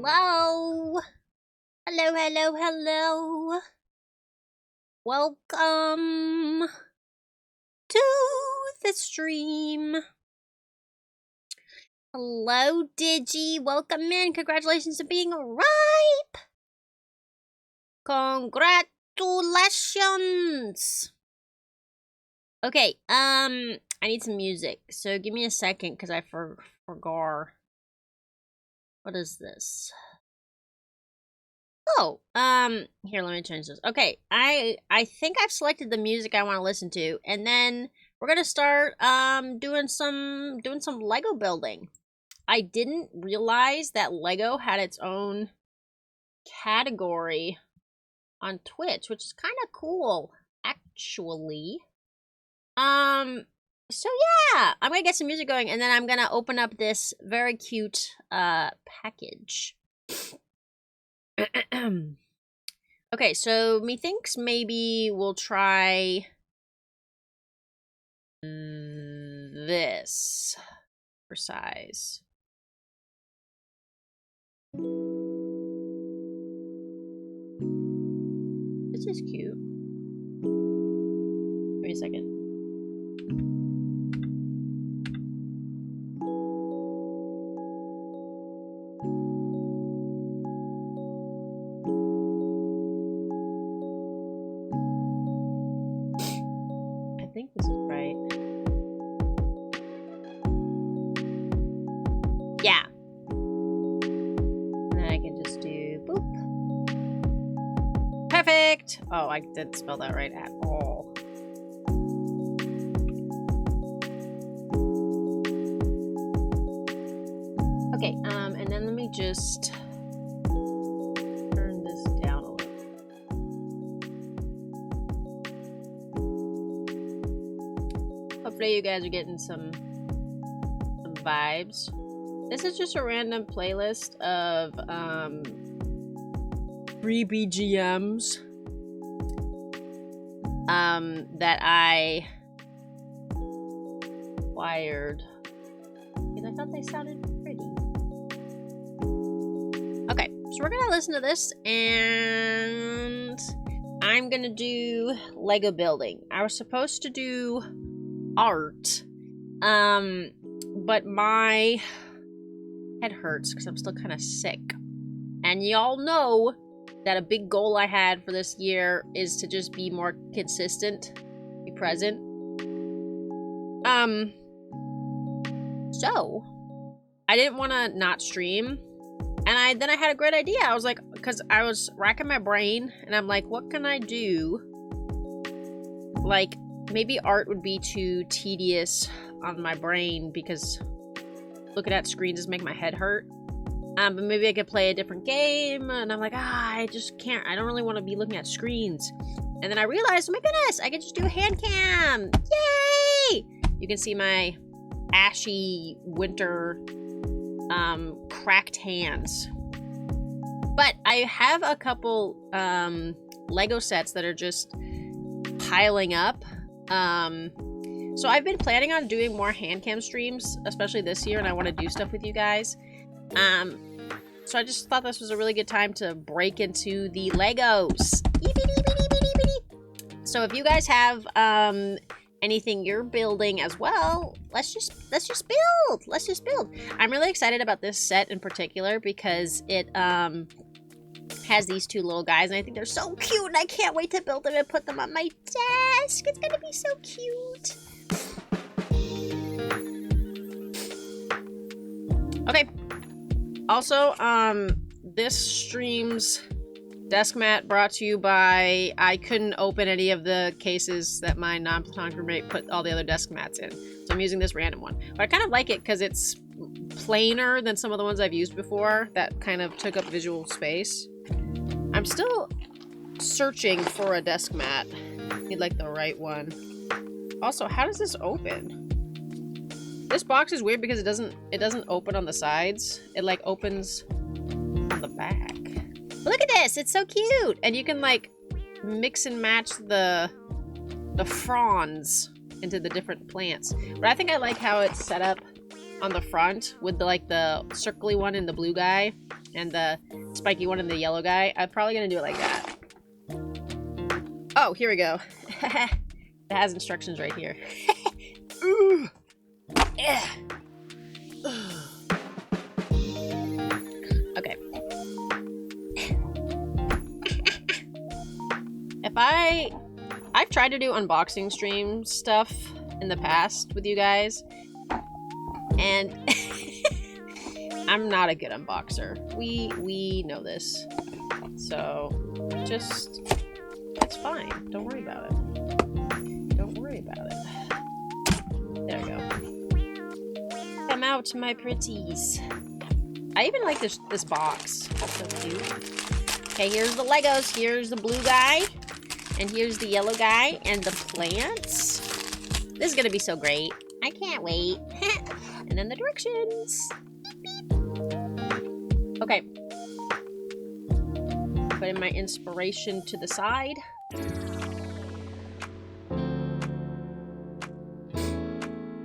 Hello. Hello, hello, hello. Welcome to the stream. Hello, Digi. Welcome in. Congratulations on being ripe. Congratulations. Okay, I need some music. So give me a second because I forgot. What is this? Oh, here, let me change this. Okay, I think I've selected the music I want to listen to, and then we're gonna start doing some Lego building. I didn't realize that Lego had its own category on Twitch, which is kind of cool, actually. So yeah, I'm gonna get some music going, and then I'm gonna open up this very cute package. Okay, so methinks maybe we'll try this for size. This is cute. Wait a second. I think this is right. Yeah. And then I can just do boop. Perfect! Oh, I didn't spell that right at all. Okay, and then let me just turn this down a little. Hopefully you guys are getting some vibes. This is just a random playlist of free BGMs that I acquired because I thought they sounded pretty. Okay, so we're gonna listen to this, and I'm gonna do Lego building. I was supposed to do art, but my head hurts because I'm still kind of sick. And y'all know that a big goal I had for this year is to just be more consistent, be present. So I didn't want to not stream, and then I had a great idea. I was like, because I was racking my brain, and I'm like, what can I do? Like, maybe art would be too tedious on my brain because looking at screens just make my head hurt. But maybe I could play a different game, and I'm like, I just can't. I don't really want to be looking at screens. And then I realized, oh my goodness, I could just do a hand cam. Yay! You can see my ashy winter cracked hands. But I have a couple Lego sets that are just piling up. So I've been planning on doing more Handcam streams, especially this year, and I want to do stuff with you guys. So I just thought this was a really good time to break into the Legos. So if you guys have anything you're building as well, let's just build. Let's just build. I'm really excited about this set in particular because it has these two little guys, and I think they're so cute, and I can't wait to build them and put them on my desk. It's gonna be so cute. Okay. Also, this stream's desk mat brought to you by, I couldn't open any of the cases that my non-platonic roommate put all the other desk mats in. So I'm using this random one. But I kind of like it because it's plainer than some of the ones I've used before that kind of took up visual space. I'm still searching for a desk mat. I need like the right one. Also, how does this open? This box is weird because it doesn't open on the sides. It like opens on the back. Look at this, it's so cute. And you can like mix and match the fronds into the different plants. But I think I like how it's set up on the front with the circly one and the blue guy. and the spiky one and the yellow guy. I'm probably gonna do it like that. Oh, here we go. It has instructions right here. Ooh. Yeah. Okay. I've tried to do unboxing stream stuff in the past with you guys, and I'm not a good unboxer. We know this, so just it's fine. Don't worry about it. Don't worry about it. There we go. Come out, my pretties. I even like this box. That's so cute. Okay, here's the Legos. Here's the blue guy. And here's the yellow guy and the plants. This is gonna be so great. I can't wait. And then the directions. Okay. Putting my inspiration to the side.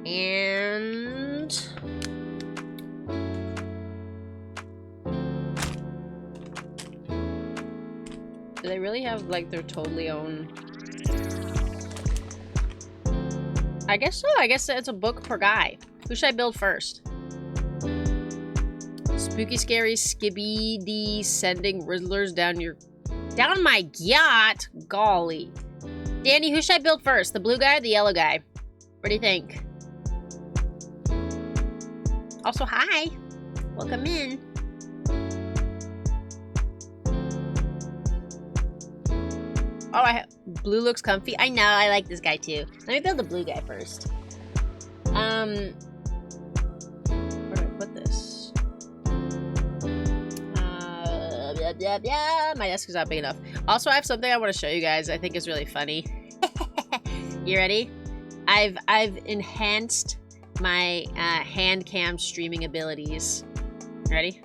And do they really have like their totally own? I guess so. I guess it's a book per guy. Who should I build first? Spooky, scary, skibby sending Riddlers down my yacht. Golly, Danny, who should I build first? The blue guy or the yellow guy? What do you think? Also, hi. Welcome in. Oh, blue looks comfy. I know, I like this guy too. Let me build the blue guy first. Where do I put this? My desk is not big enough. Also, I have something I want to show you guys I think is really funny. You ready? I've enhanced my Handcam streaming abilities. Ready?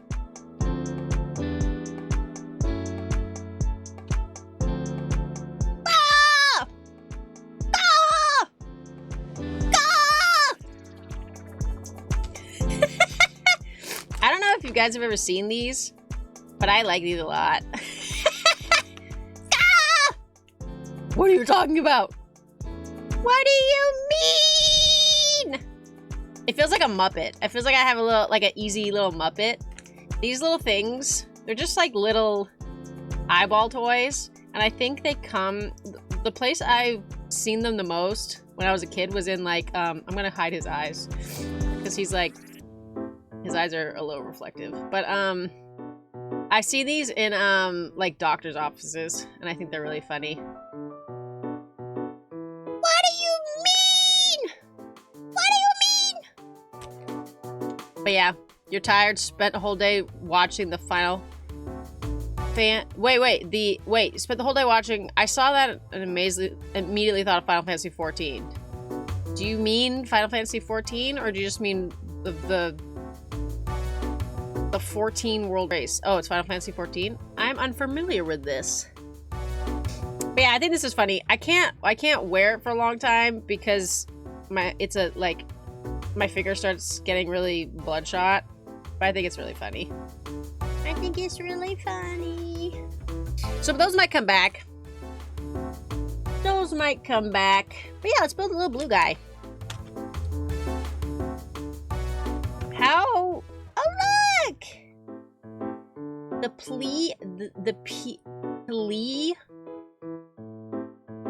I don't know if you guys have ever seen these, but I like these a lot. What are you talking about? What do you mean? It feels like a Muppet. It feels like I have a little, like an easy little Muppet. These little things, they're just like little eyeball toys. And I think they come, the place I've seen them the most when I was a kid was in like, I'm gonna hide his eyes. Because he's like, his eyes are a little reflective. But I see these in like doctor's offices, and I think they're really funny. What do you mean? What do you mean? But yeah, you're tired, spent a whole day watching the final spent the whole day watching. I saw that and immediately thought of Final Fantasy 14. Do you mean Final Fantasy 14, or do you just mean the 14 world race? Oh, it's Final Fantasy 14. I'm unfamiliar with this. But yeah, I think this is funny. I can't wear it for a long time because my finger starts getting really bloodshot. But I think it's really funny. I think it's really funny. So those might come back. Those might come back. But yeah, let's build a little blue guy. How? Oh look! The plea.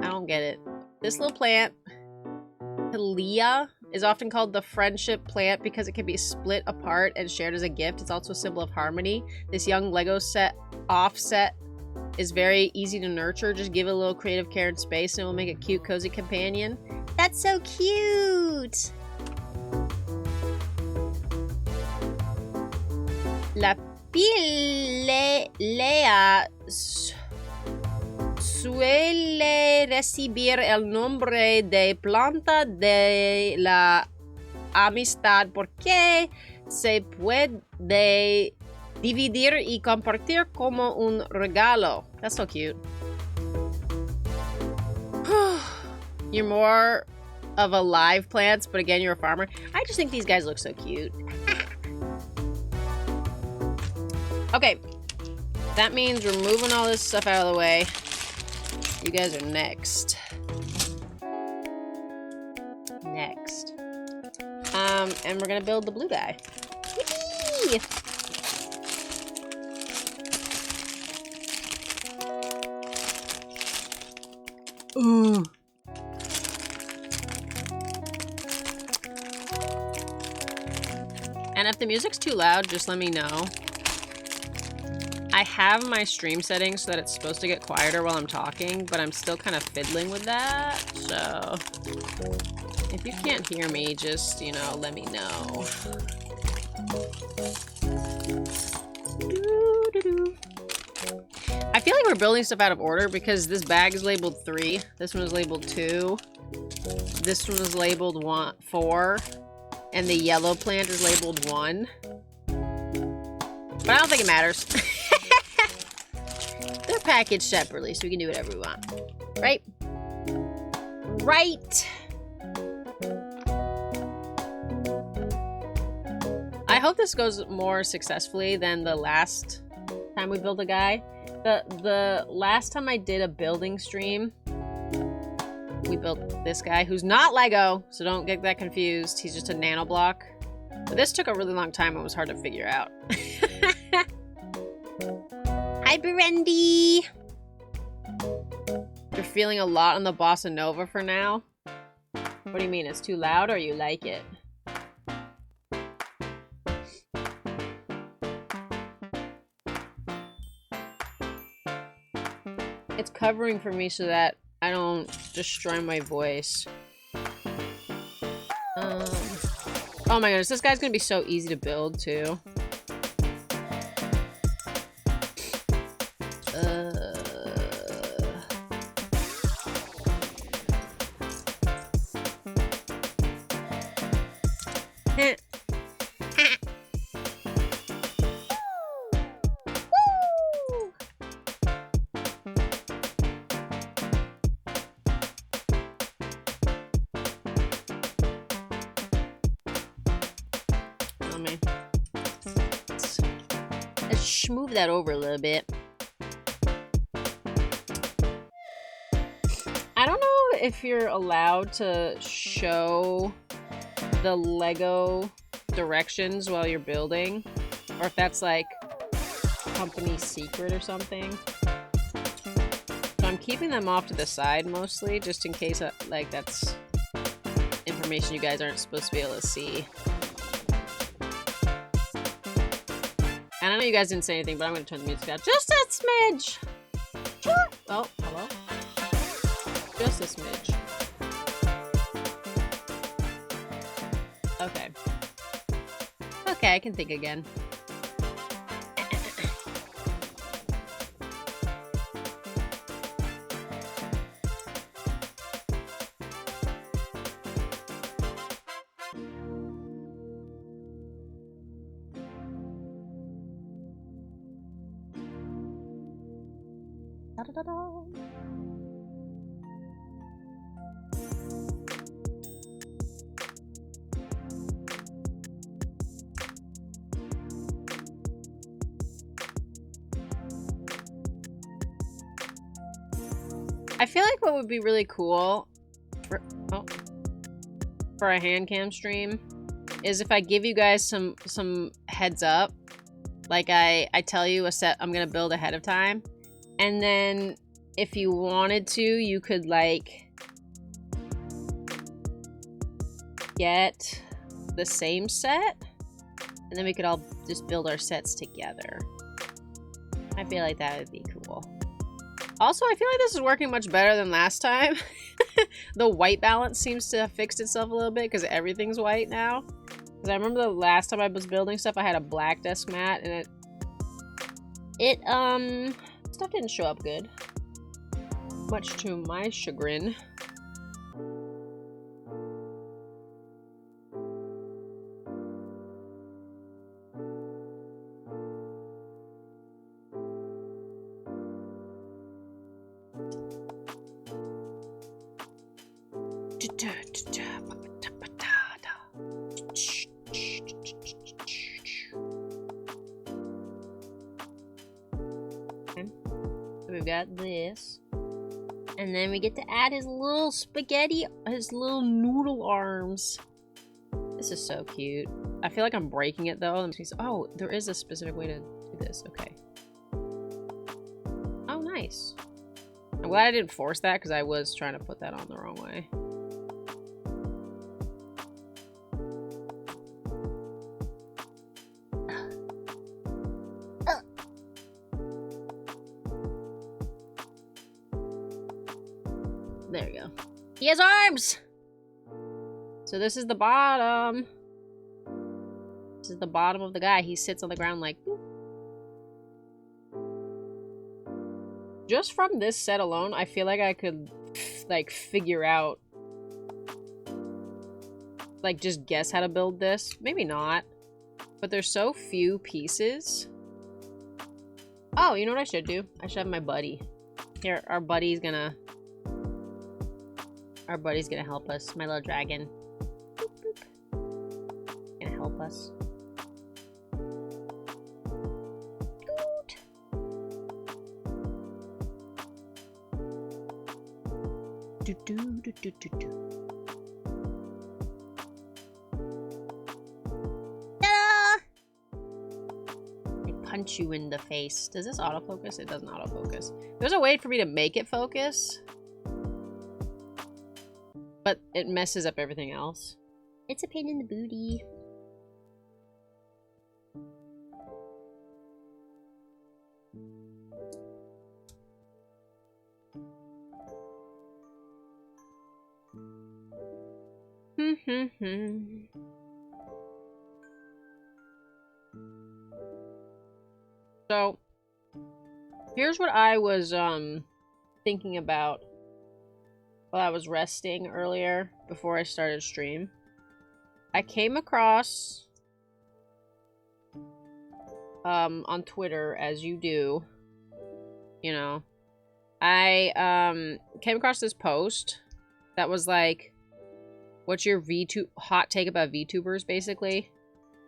I don't get it. This little plant, Pelia, is often called the friendship plant because it can be split apart and shared as a gift. It's also a symbol of harmony. This young Lego set offset is very easy to nurture. Just give it a little creative care and space and it will make a cute, cozy companion. That's so cute! La pilea suele recibir el nombre de planta de la amistad porque se puede dividir y compartir como un regalo. That's so cute. You're more of a live plants, but again, you're a farmer. I just think these guys look so cute. Okay. That means we're moving all this stuff out of the way. You guys are next. Next. And we're gonna build the blue guy. Whee! Ooh. And if the music's too loud, just let me know. I have my stream settings so that it's supposed to get quieter while I'm talking, but I'm still kind of fiddling with that, so if you can't hear me, just, you know, let me know. I feel like we're building stuff out of order because this bag is labeled 3, this one is labeled 2, this one is labeled 4, and the yellow plant is labeled 1. But I don't think it matters. They're packaged separately, so we can do whatever we want. Right? Right! I hope this goes more successfully than the last time we built a guy. The last time I did a building stream, we built this guy, who's not Lego, so don't get that confused. He's just a nano block. But this took a really long time and was hard to figure out. Hi, Berendi! You're feeling a lot on the bossa nova for now? What do you mean? It's too loud or you like it? It's covering for me so that I don't destroy my voice. Oh my goodness, this guy's gonna be so easy to build too. Let's move that over a little bit. I don't know if you're allowed to show the Lego directions while you're building, or if that's like company secret or something. So I'm keeping them off to the side mostly, just in case like that's information you guys aren't supposed to be able to see. And I know you guys didn't say anything, but I'm going to turn the music down just a smidge. Oh, hello. Just a smidge. Okay. Okay, I can think again. Da-da-da-da. I feel like what would be really cool for a Handcam stream is if I give you guys some heads up. Like I tell you a set I'm gonna build ahead of time. And then if you wanted to, you could like get the same set and then we could all just build our sets together. I feel like that would be cool. Also, I feel like this is working much better than last time. The white balance seems to have fixed itself a little bit because everything's white now. Because I remember the last time I was building stuff, I had a black desk mat and stuff didn't show up good. Much to my chagrin. we've got this. And then we get to add his little spaghetti, his little noodle arms. This is so cute. I feel like I'm breaking it though. Oh, there is a specific way to do this. Okay. Oh, nice. I'm glad I didn't force that because I was trying to put that on the wrong way. There we go. He has arms! So this is the bottom. This is the bottom of the guy. He sits on the ground like... Boop. Just from this set alone, I feel like I could, like, figure out... Like, just guess how to build this. Maybe not. But there's so few pieces. Oh, you know what I should do? I should have my buddy. Here, our buddy's gonna help us. My little dragon. Boop, boop. Gonna help us. Good. Do do do do do do. Ta-da! I punch you in the face. Does this autofocus? It doesn't autofocus. There's a way for me to make it focus. But it messes up everything else. It's a pain in the booty. So, here's what I was thinking about while I was resting earlier before I started stream. I came across on Twitter, as you do, you know, I came across this post that was like, what's your hot take about VTubers, basically?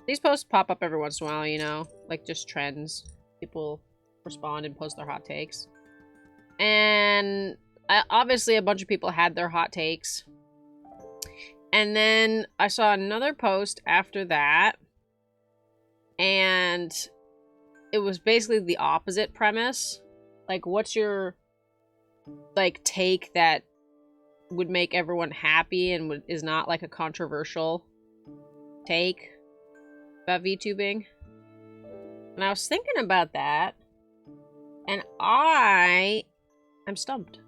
These posts pop up every once in a while, you know, like just trends. People respond and post their hot takes. And obviously a bunch of people had their hot takes. And then I saw another post after that. And it was basically the opposite premise. Like, what's your, like, take that would make everyone happy and is not, like, a controversial take about VTubing? And I was thinking about that. And I'm stumped.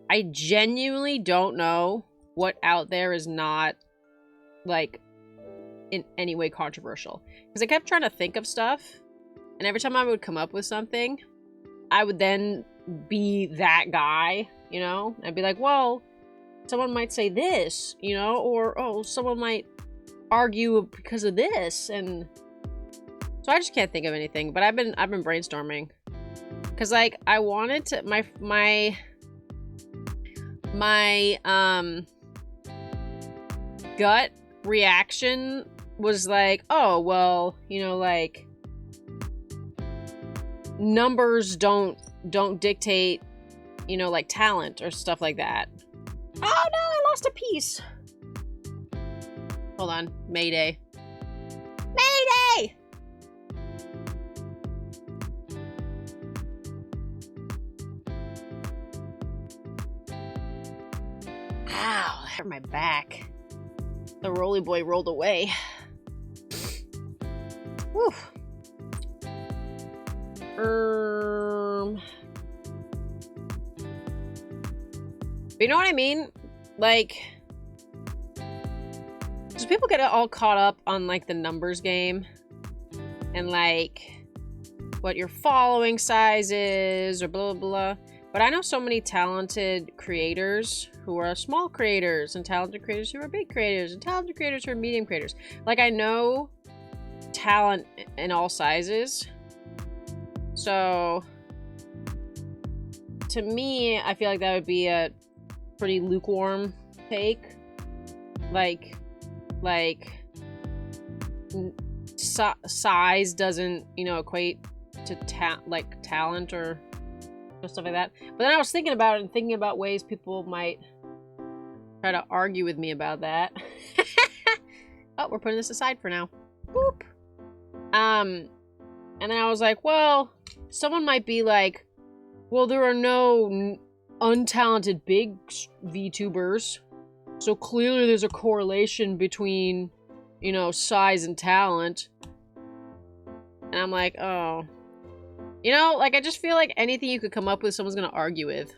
I genuinely don't know what out there is not, like, in any way controversial. Because I kept trying to think of stuff, and every time I would come up with something, I would then be that guy, you know? I'd be like, well, someone might say this, you know? Or, oh, someone might argue because of this, and... So I just can't think of anything, but I've been brainstorming. Cause like I wanted to my gut reaction was like, oh well, you know, like numbers don't dictate, you know, like talent or stuff like that. Oh no, I lost a piece. Hold on, Mayday. Mayday! Ow, that hurt my back. The rolly boy rolled away. Whew. But you know what I mean? Like, just people get all caught up on like the numbers game and like what your following size is or blah blah blah. But I know so many talented creators who are small creators and talented creators who are big creators and talented creators who are medium creators. Like, I know talent in all sizes. So, to me, I feel like that would be a pretty lukewarm take. Like size doesn't, you know, equate to talent or stuff like that. But then I was thinking about it and thinking about ways people might try to argue with me about that. Oh, we're putting this aside for now. Boop. And then I was like, well, someone might be like, well, there are no untalented big VTubers, so clearly there's a correlation between, you know, size and talent. And I'm like, oh. You know, like, I just feel like anything you could come up with, someone's gonna argue with.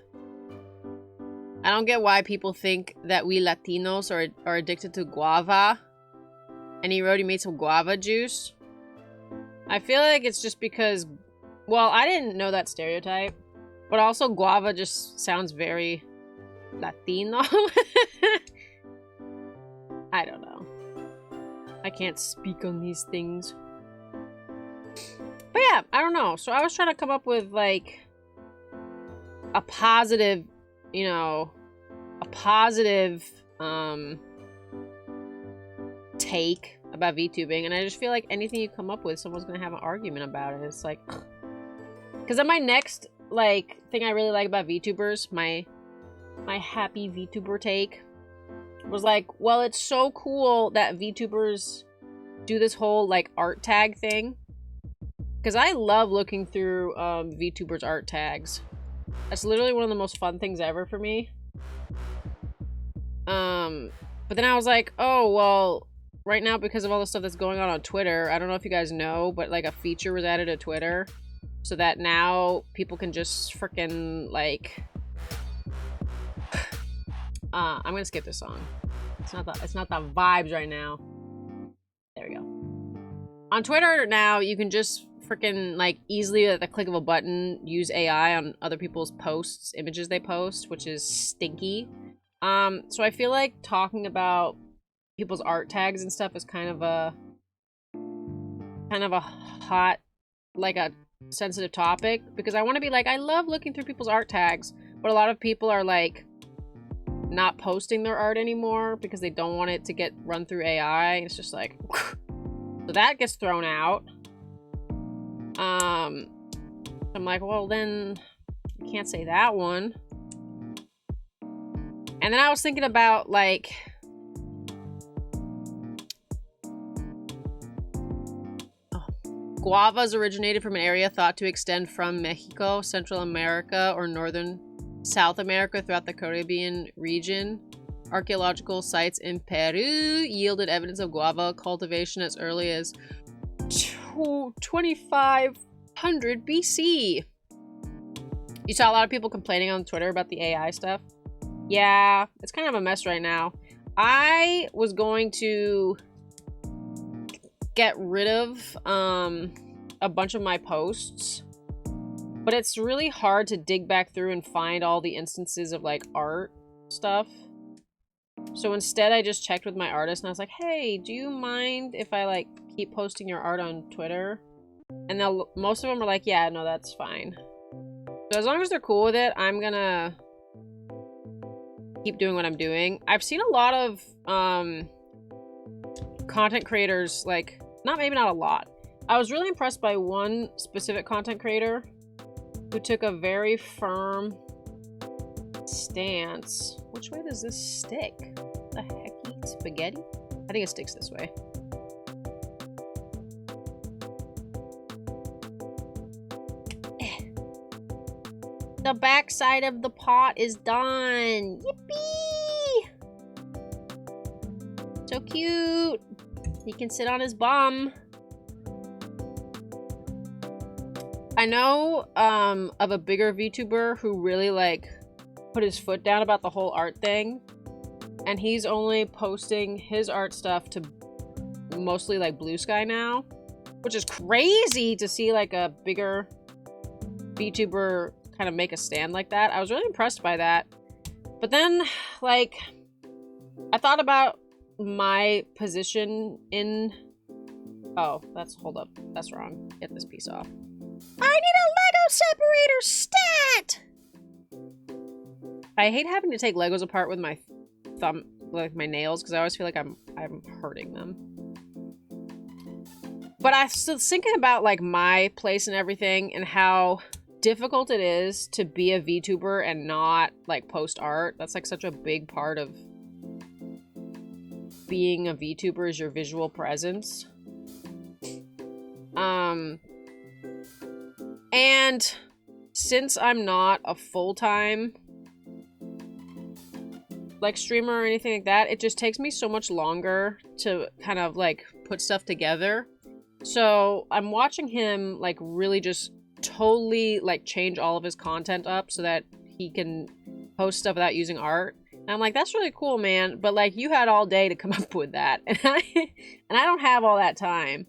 I don't get why people think that we Latinos are addicted to guava. And he already made some guava juice. I feel like it's just because, well, I didn't know that stereotype. But also guava just sounds very Latino. I don't know. I can't speak on these things. But yeah, I don't know. So I was trying to come up with, like, a positive, you know, a positive, take about VTubing. And I just feel like anything you come up with, someone's gonna have an argument about it. It's like, because then my next, like, thing I really like about VTubers, my happy VTuber take, was like, well, it's so cool that VTubers do this whole, like, art tag thing. Because I love looking through VTubers art tags. That's literally one of the most fun things ever for me. But then I was like, oh, well, right now, because of all the stuff that's going on Twitter, I don't know if you guys know, but, like, a feature was added to Twitter. So that now people can just freaking, like... I'm gonna skip this song. It's not the vibes right now. There we go. On Twitter now, you can just freaking, like, easily at the click of a button use AI on other people's posts, images they post, which is stinky. So I feel like talking about people's art tags and stuff is kind of a hot, like, a sensitive topic, because I want to be like, I love looking through people's art tags, but a lot of people are, like, not posting their art anymore because they don't want it to get run through AI. It's just like, so that gets thrown out. I'm like, well, then you can't say that one. And then I was thinking about, like, guavas originated from an area thought to extend from Mexico, Central America, or northern South America throughout the Caribbean region. Archaeological sites in Peru yielded evidence of guava cultivation as early as 2500 BC. You saw a lot of people complaining on Twitter about the AI stuff. Yeah, it's kind of a mess right now. I was going to get rid of a bunch of my posts, but it's really hard to dig back through and find all the instances of, like, art stuff. So instead I just checked with my artist and I was like, hey, do you mind if I, like, keep posting your art on Twitter? And now most of them are like, yeah, no, that's fine. So as long as they're cool with it, I'm gonna keep doing what I'm doing. I've seen a lot of content creators, like, maybe not a lot. I was really impressed by one specific content creator who took a very firm stance. Which way does this stick? The hecky spaghetti? I think it sticks this way. The back side of the pot is done. Yippee! So cute. He can sit on his bum. I know of a bigger VTuber who really, like, put his foot down about the whole art thing, and he's only posting his art stuff to mostly, like, Blue Sky now, which is crazy to see, like, a bigger VTuber kind of make a stand like that. I was really impressed by that. But then, like, I thought about my position in... Oh, hold up. That's wrong. Get this piece off. I need a Lego separator stat! I hate having to take Legos apart with my thumb, like my nails, because I always feel like I'm hurting them. But I was thinking about, like, my place and everything, and how difficult it is to be a VTuber and not like post art. That's like such a big part of being a VTuber, is your visual presence. And since I'm not a full-time like streamer or anything like that, it just takes me so much longer to kind of like put stuff together. So I'm watching him like really just totally like change all of his content up so that he can post stuff without using art. And I'm like, that's really cool, man. But like, you had all day to come up with that, and I don't have all that time.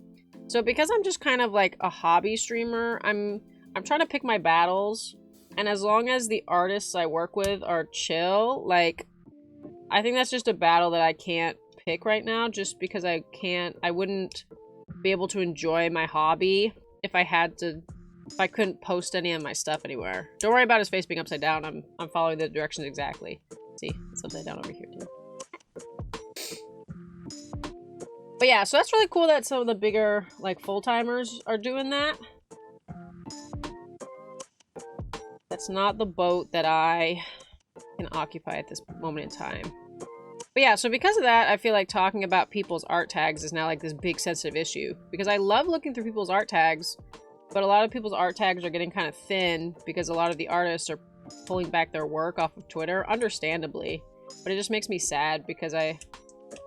So because I'm just kind of like a hobby streamer, I'm trying to pick my battles, and as long as the artists I work with are chill, like, I think that's just a battle that I can't pick right now, just because I wouldn't be able to enjoy my hobby if I couldn't post any of my stuff anywhere. Don't worry about his face being upside down. I'm following the directions exactly. See, it's upside down over here too. But yeah, so that's really cool that some of the bigger like full-timers are doing that. That's not the boat that I can occupy at this moment in time. But yeah, so because of that, I feel like talking about people's art tags is now like this big sensitive issue. Because I love looking through people's art tags, but a lot of people's art tags are getting kind of thin because a lot of the artists are pulling back their work off of Twitter, understandably. But it just makes me sad because I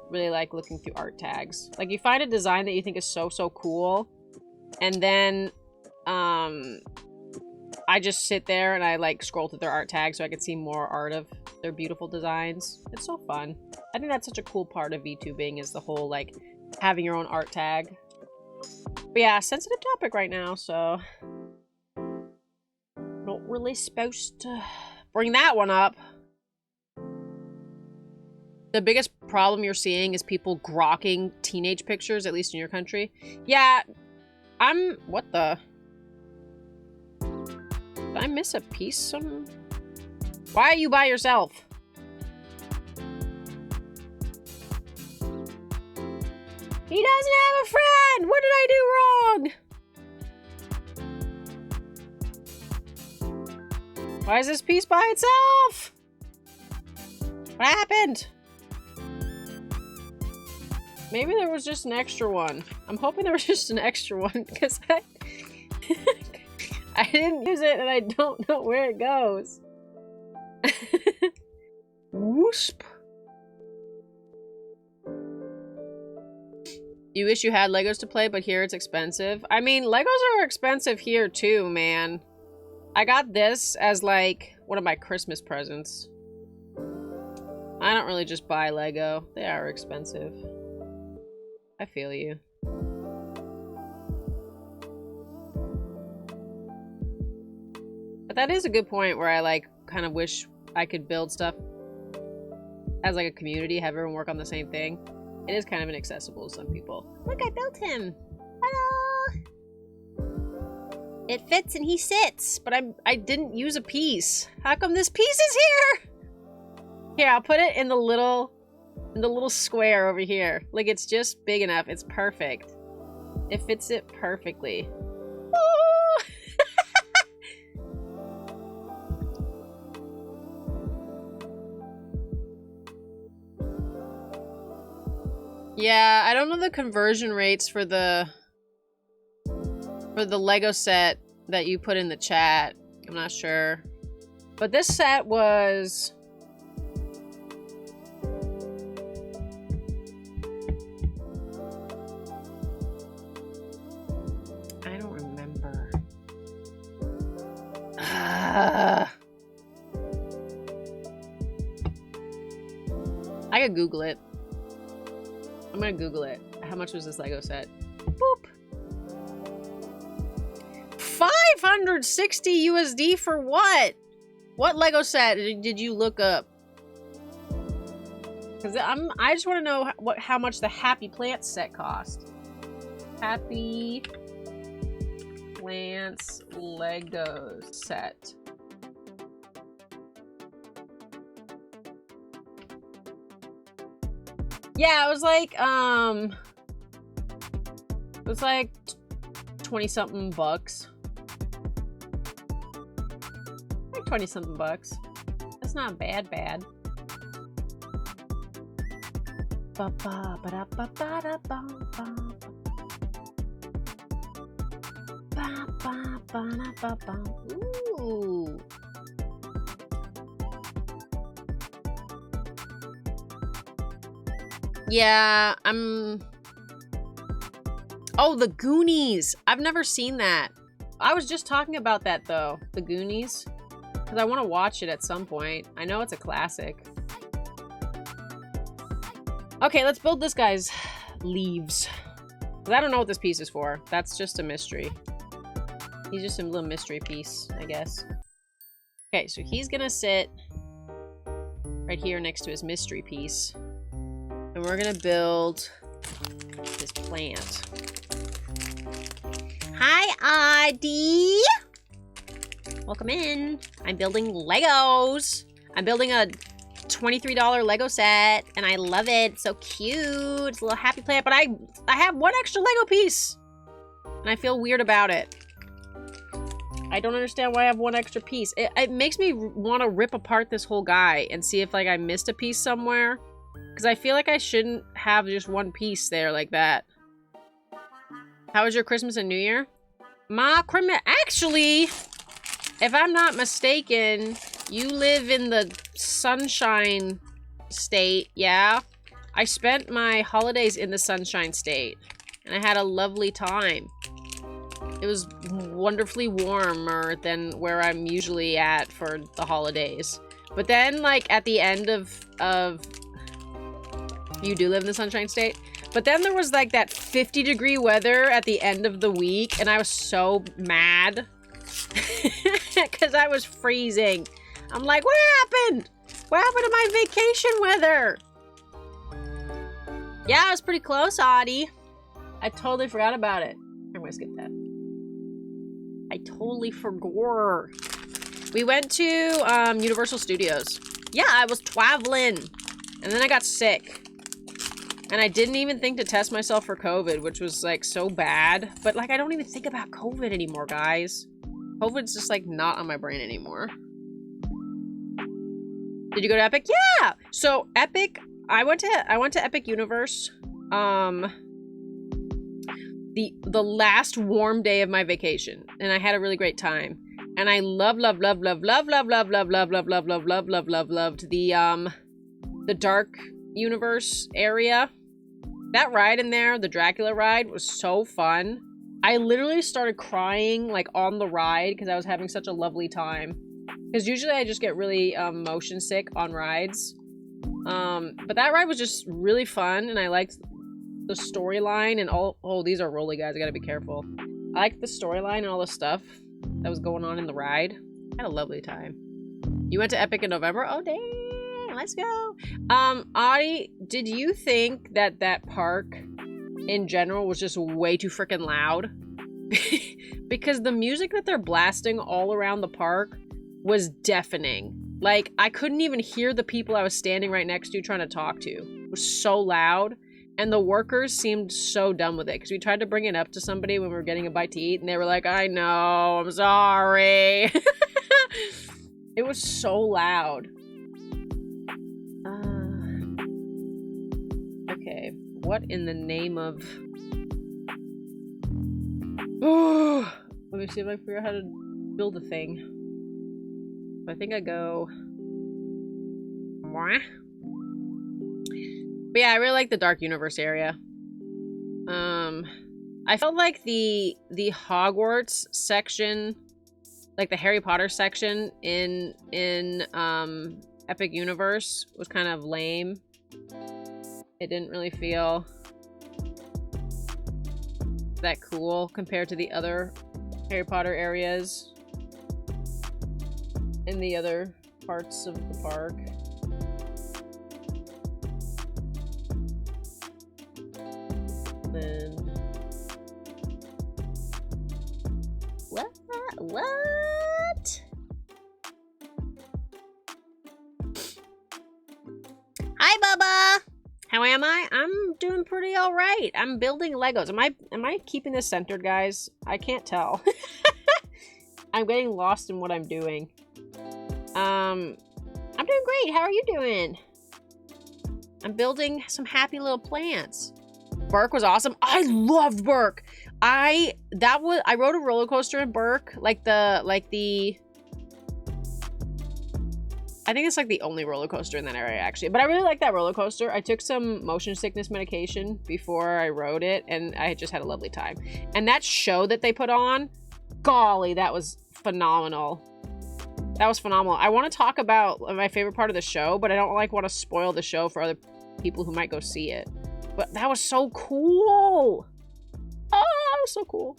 really like looking through art tags. Like, you find a design that you think is so cool, and then I just sit there and I like scroll through their art tags so I can see more art of their beautiful designs. It's so fun. I think that's such a cool part of VTubing, is the whole like having your own art tag. But yeah, sensitive topic right now, so not really supposed to bring that one up. The biggest problem you're seeing is people grokking teenage pictures, at least in your country. Yeah, what the? Did I miss a piece? Why are you by yourself? He doesn't have a friend! What did I do wrong? Why is this piece by itself? What happened? Maybe there was just an extra one. I'm hoping there was just an extra one, because I didn't use it and I don't know where it goes. Whoosp. You wish you had Legos to play, but here it's expensive. I mean, Legos are expensive here too, man. I got this as like one of my Christmas presents. I don't really just buy Lego. They are expensive. I feel you. But that is a good point where I like kind of wish I could build stuff as like a community, have everyone work on the same thing. It is kind of inaccessible to some people. Look, I built him. Hello. It fits and he sits, but I didn't use a piece. How come this piece is here? Here, I'll put it in the little square over here. Like, it's just big enough. It's perfect. It fits it perfectly. Oh! Yeah, I don't know the conversion rates for the Lego set that you put in the chat. I'm not sure. But this set was... I don't remember. I could Google it. I'm gonna Google it. How much was this Lego set? Boop. 560 USD for what? What Lego set did you look up? Because I just want to know how much the Happy Plants set cost. Happy Plants Lego set. Yeah, it was like 20 something bucks. 20 something bucks. That's not bad. Ooh. Yeah, oh, the Goonies. I've never seen that. I was just talking about that though, the Goonies, because I want to watch it at some point. I know it's a classic. Okay, let's build this guy's leaves. I don't know what this piece is for. That's just a mystery. He's just a little mystery piece, I guess. Okay, so he's gonna sit right here next to his mystery piece. And we're gonna build his plant. Hi, Audie! Welcome in. I'm building Legos. I'm building a $23 Lego set, and I love it. It's so cute. It's a little happy plant, but I have one extra Lego piece, and I feel weird about it. I don't understand why I have one extra piece. It makes me want to rip apart this whole guy and see if like I missed a piece somewhere, because I feel like I shouldn't have just one piece there like that. How was your Christmas and New Year? My Christmas, actually, if I'm not mistaken, you live in the Sunshine State, yeah? I spent my holidays in the Sunshine State, and I had a lovely time. It was wonderfully warmer than where I'm usually at for the holidays. But then, like, at the end of you do live in the Sunshine State? But then there was, like, that 50-degree weather at the end of the week, and I was so mad. Because I was freezing. I'm like, what happened? What happened to my vacation weather? Yeah, I was pretty close, Audie. I totally forgot about it. I'm gonna skip that. I totally forgot. We went to Universal Studios. Yeah, I was traveling. And then I got sick. And I didn't even think to test myself for COVID, which was like so bad. But like, I don't even think about COVID anymore, guys. COVID's just like not on my brain anymore. Did you go to Epic? Yeah! So Epic, I went to Epic Universe. The last warm day of my vacation, and I had a really great time. And I loved the Dark Universe area. That ride in there, the Dracula ride, was so fun. I literally started crying like on the ride because I was having such a lovely time. Because usually I just get really motion sick on rides. But that ride was just really fun, and I liked the storyline and all. Oh, these are rolly guys. I gotta be careful. I liked the storyline and all the stuff that was going on in the ride. I had a lovely time. You went to Epic in November? Oh, dang. Let's go. Audie, did you think that that park in general was just way too freaking loud? Because the music that they're blasting all around the park was deafening. Like, I couldn't even hear the people I was standing right next to trying to talk to. It was so loud. And the workers seemed so done with it. Because we tried to bring it up to somebody when we were getting a bite to eat. And they were like, I know, I'm sorry. It was so loud. Okay, what in the name of... Oh, let me see if I figure out how to build a thing. I think I go... Mwah. But yeah, I really like the Dark Universe area. I felt like the Hogwarts section, like the Harry Potter section in Epic Universe was kind of lame. It didn't really feel that cool compared to the other Harry Potter areas in the other parts of the park. Then what? Hi, Bubba. How am I? I'm doing pretty all right. I'm building Legos. Am I keeping this centered, guys? I can't tell. I'm getting lost in what I'm doing. I'm doing great. How are you doing? I'm building some happy little plants. Burke was awesome. I loved Burke. I rode a roller coaster in Burke, I think it's like the only roller coaster in that area actually, but I really like that roller coaster. I took some motion sickness medication before I rode it, and I just had a lovely time. And that show that they put on, golly, that was phenomenal. That was phenomenal. I want to talk about my favorite part of the show, but I don't want to spoil the show for other people who might go see it. But that was so cool. Oh, that was so cool.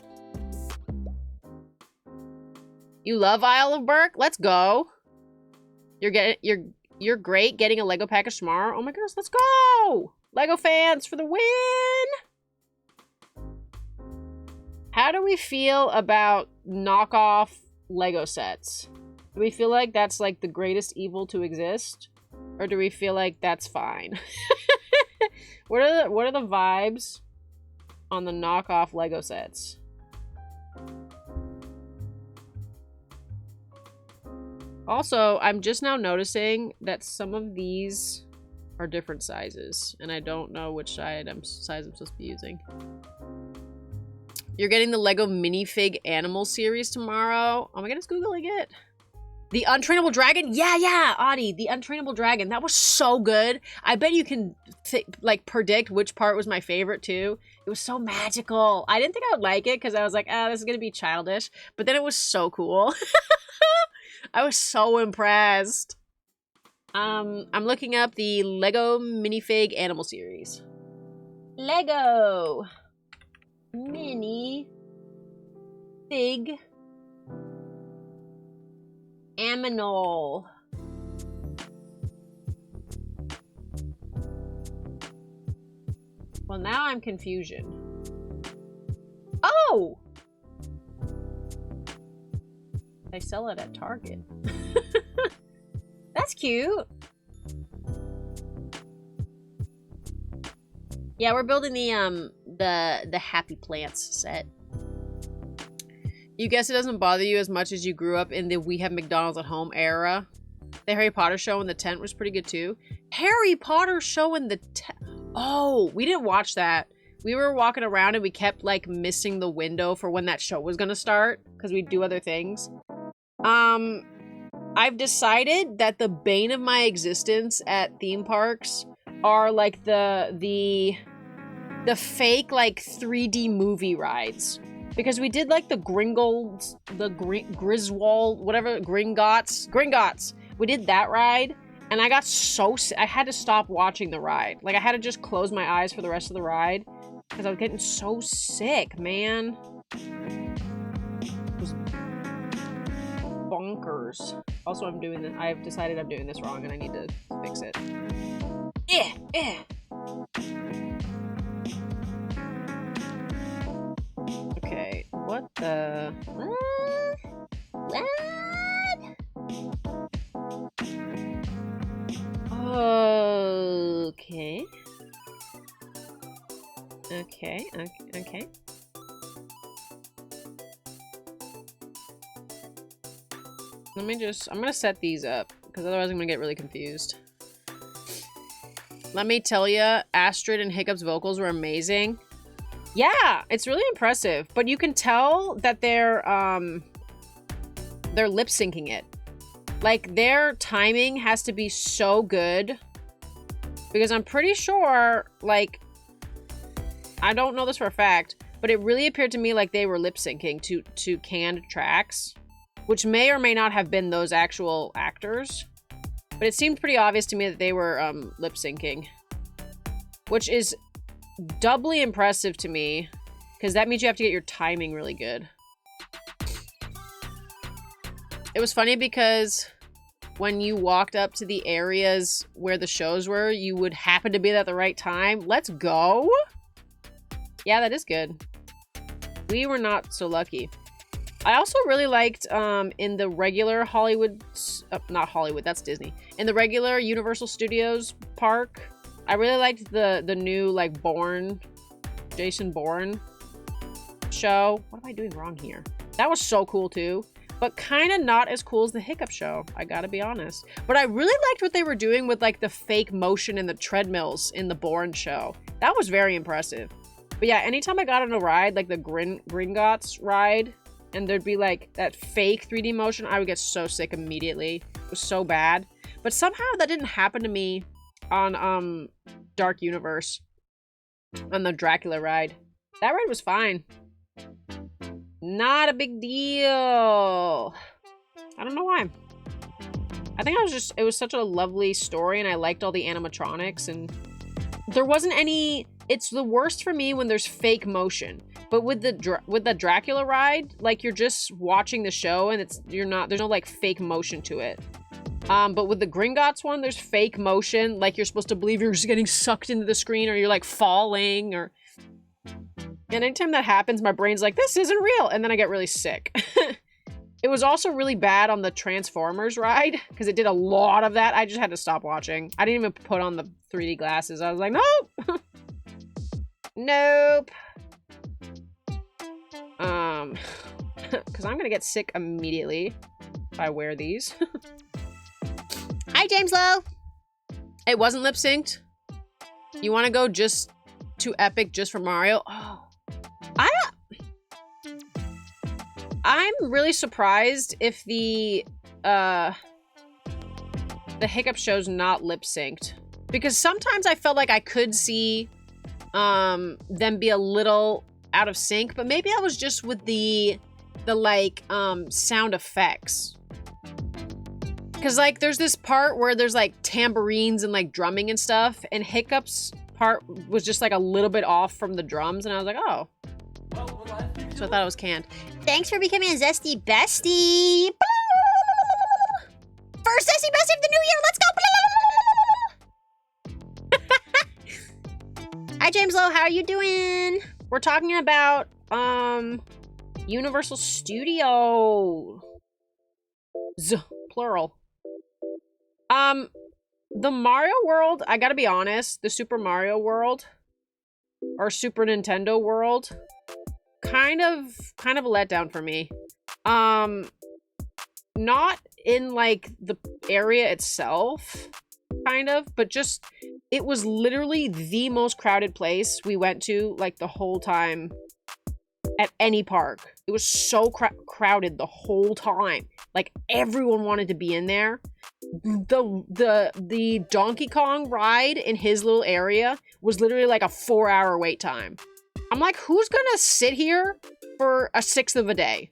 You love Isle of Burke? Let's go. You're great getting a Lego package tomorrow. Oh my goodness, let's go! Lego fans for the win! How do we feel about knockoff Lego sets? Do we feel like that's like the greatest evil to exist? Or do we feel like that's fine? What are the vibes on the knockoff Lego sets? Also, I'm just now noticing that some of these are different sizes, and I don't know which size I'm supposed to be using. You're getting the Lego minifig animal series tomorrow. Oh my god, it's Googling it. The Untrainable Dragon? Yeah, Audie, the Untrainable Dragon. That was so good. I bet you can, predict which part was my favorite, too. It was so magical. I didn't think I would like it, because I was like, this is going to be childish. But then it was so cool. I was so impressed. I'm looking up the Lego minifig animal series. Lego minifig aminal. Well, now I'm confusion. Oh! They sell it at Target. That's cute. Yeah, we're building the Happy Plants set. You guess it doesn't bother you as much as you grew up in the we have McDonald's at home era. The Harry Potter show in the tent was pretty good too. Harry Potter show in the tent. Oh, we didn't watch that. We were walking around and we kept missing the window for when that show was gonna start because we'd do other things. I've decided that the bane of my existence at theme parks are the fake 3D movie rides. Because we did the Gringolds, Griswold, whatever, Gringotts. We did that ride, and I got so sick. I had to stop watching the ride. I had to just close my eyes for the rest of the ride, because I was getting so sick, man. It was bonkers. Also, I've decided I'm doing this wrong, and I need to fix it. Okay, what the... What? Okay. Okay. I'm gonna set these up, because otherwise I'm gonna get really confused. Let me tell you, Astrid and Hiccup's vocals were amazing. Yeah, it's really impressive, but you can tell that they're lip syncing it. Their timing has to be so good, because I'm pretty sure, I don't know this for a fact, but it really appeared to me like they were lip syncing to canned tracks, which may or may not have been those actual actors, but it seemed pretty obvious to me that they were lip syncing, which is doubly impressive to me, because that means you have to get your timing really good. It was funny because when you walked up to the areas where the shows were, you would happen to be at the right time. Let's go! Yeah, that is good. We were not so lucky. I also really liked in the regular Hollywood... not Hollywood, that's Disney. In the regular Universal Studios park, I really liked the new, Jason Bourne show. What am I doing wrong here? That was so cool, too. but kind of not as cool as the Hiccup show, I gotta be honest. But I really liked what they were doing with like the fake motion and the treadmills in the Bourne show. That was very impressive. But yeah, anytime I got on a ride, like the Gringotts ride, and there'd be like that fake 3D motion, I would get so sick immediately. It was so bad. But somehow that didn't happen to me on Dark Universe, on the Dracula ride. That ride was fine. Not a big deal. I don't know why. I think it was such a lovely story, and I liked all the animatronics, and there wasn't any. It's the worst for me when there's fake motion. But with the Dracula ride, like you're just watching the show, and there's no like fake motion to it. But with the Gringotts one, there's fake motion, like you're supposed to believe you're just getting sucked into the screen, or you're like falling, or. And anytime that happens, my brain's like, this isn't real, and then I get really sick. It was also really bad on the Transformers ride, because it did a lot of that. I just had to stop watching. I didn't even put on the 3D glasses. I was like, nope! Nope. Because I'm gonna get sick immediately if I wear these. Hi, James Lowe! It wasn't lip-synced. You want to go just to Epic just for Mario? Oh. I'm really surprised if the Hiccup show's not lip-synced. Because sometimes I felt like I could see them be a little out of sync, but maybe I was just with the like sound effects. Because like there's this part where there's like tambourines and like drumming and stuff, and Hiccup's part was just like a little bit off from the drums, and I was like, oh. So I thought it was canned. Thanks for becoming a Zesty Bestie. First Zesty Bestie of the new year. Let's go. Hi, James Lowe. How are you doing? We're talking about Universal Studios. Plural. The Mario World, I gotta be honest, the Super Mario World or Super Nintendo World, kind of a letdown for me. Not in like the area itself, kind of, but just it was literally the most crowded place we went to like the whole time at any park. It was so crowded the whole time. Like everyone wanted to be in there. The Donkey Kong ride in his little area was literally like a 4-hour wait time. I'm like, who's gonna sit here for a sixth of a day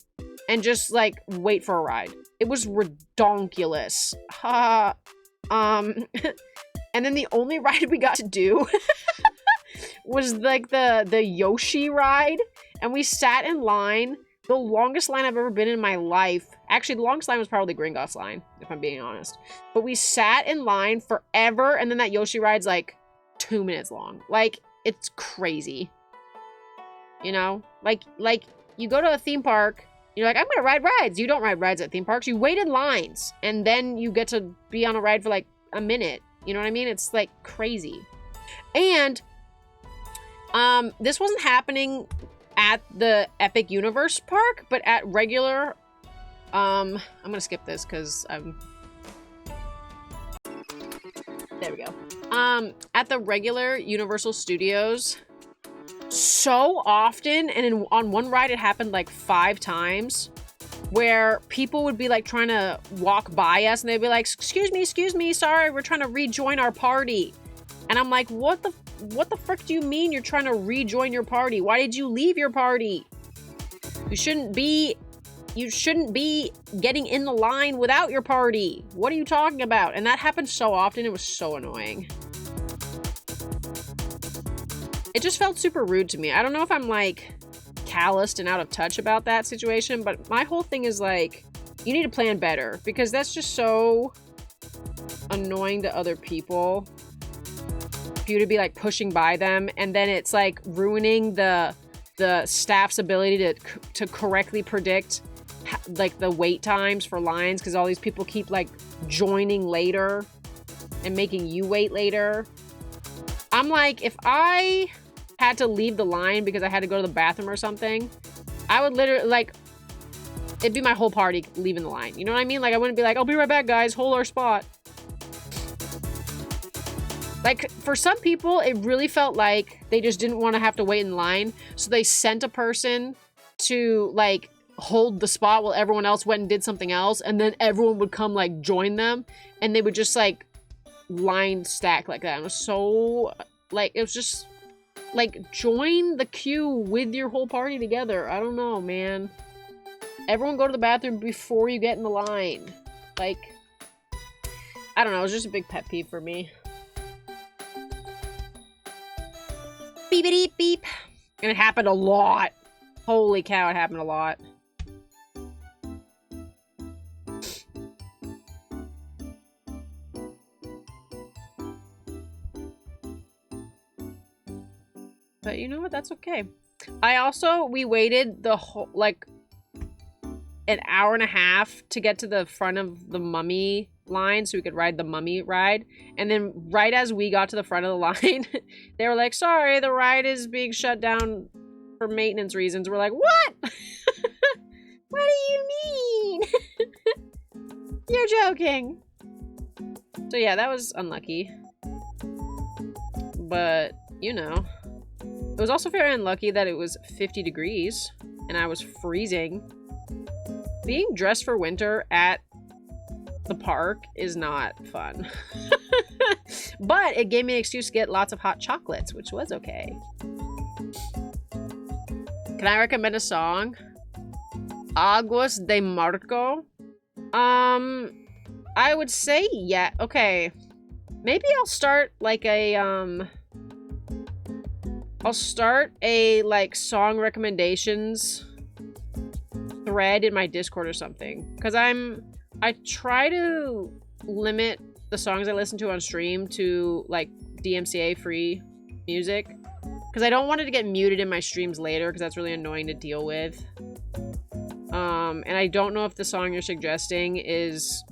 and just like wait for a ride? It was redonkulous. And then the only ride we got to do was like the Yoshi ride, and we sat in line. The longest line I've ever been in my life. Actually, the longest line was probably Gringotts line, if I'm being honest. But we sat in line forever, and then that Yoshi ride's like 2 minutes long. Like, it's crazy. You know? Like you go to a theme park, you're like, I'm gonna ride rides. You don't ride rides at theme parks. You wait in lines, and then you get to be on a ride for like a minute. You know what I mean? It's like crazy. And this wasn't happening at the Epic Universe Park, but at regular, I'm gonna skip this because there we go. At the regular Universal Studios, so often, and on one ride it happened like 5 times, where people would be like trying to walk by us, and they'd be like, excuse me, sorry, we're trying to rejoin our party. And I'm like, what the frick do you mean you're trying to rejoin your party? Why did you leave your party? You shouldn't be getting in the line without your party. What are you talking about? And that happened so often, it was so annoying. It just felt super rude to me. I don't know if I'm like calloused and out of touch about that situation, but my whole thing is like, you need to plan better, because that's just so annoying to other people. For you to be like pushing by them, and then it's like ruining the staff's ability to correctly predict like the wait times for lines, because all these people keep like joining later and making you wait later. I'm like, if I had to leave the line because I had to go to the bathroom or something, I would literally like, it'd be my whole party leaving the line. You know what I mean? Like, I wouldn't be like, I'll be right back, guys. Hold our spot. Like, for some people, it really felt like they just didn't want to have to wait in line. So they sent a person to, like, hold the spot while everyone else went and did something else. And then everyone would come, like, join them. And they would just, like, line stack like that. It was so, like, it was just, like, join the queue with your whole party together. I don't know, man. Everyone go to the bathroom before you get in the line. Like, I don't know. It was just a big pet peeve for me. Beep beep. And it happened a lot. Holy cow, it happened a lot. But you know what? That's okay. We waited the whole, like, an hour and a half to get to the front of the mummy line so we could ride the mummy ride. And then right as we got to the front of the line, they were like, sorry, the ride is being shut down for maintenance reasons. We're like, what? What do you mean? You're joking. So yeah, that was unlucky. But, you know. It was also very unlucky that it was 50 degrees and I was freezing. Being dressed for winter at the park is not fun. But it gave me an excuse to get lots of hot chocolates, which was okay. Can I recommend a song? Aguas de Marco. I would say yeah. Okay. Maybe I'll start like a like song recommendations thread in my Discord or something, because I try to limit the songs I listen to on stream to like DMCA free music, because I don't want it to get muted in my streams later, because that's really annoying to deal with. And I don't know if the song you're suggesting is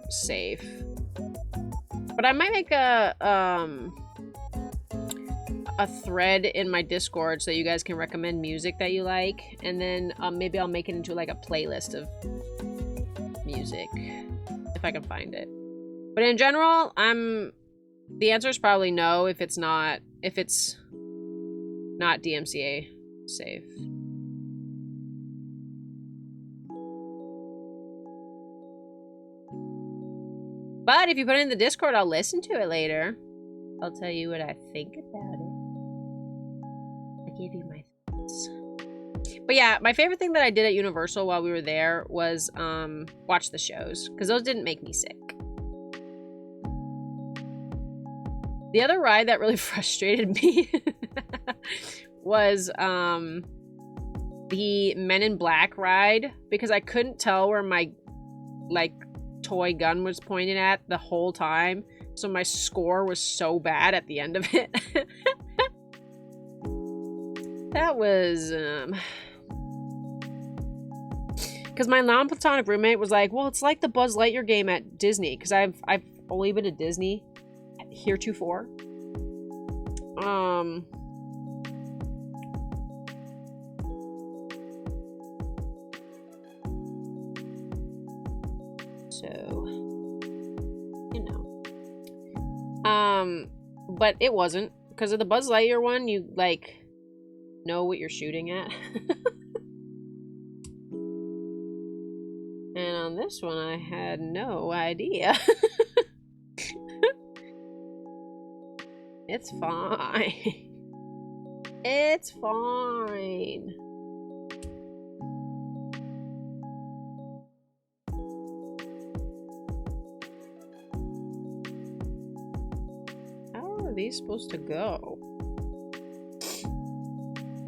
safe, but I might make a thread in my Discord so you guys can recommend music that you like, and then maybe I'll make it into like a playlist of music if I can find it. But in general, the answer is probably no if it's not DMCA safe. But if you put it in the Discord, I'll listen to it later. I'll tell you what I think about it. I gave you my thoughts. But yeah, my favorite thing that I did at Universal while we were there was watch the shows, because those didn't make me sick. The other ride that really frustrated me was the Men in Black ride, because I couldn't tell where my like toy gun was pointed at the whole time. So my score was so bad at the end of it. That was, because my non-platonic roommate was like, well, it's like the Buzz Lightyear game at Disney, because I've only been to Disney heretofore. So, you know. But it wasn't, because of the Buzz Lightyear one, you like know what you're shooting at. And on this one, I had no idea. It's fine. It's fine. How are these supposed to go?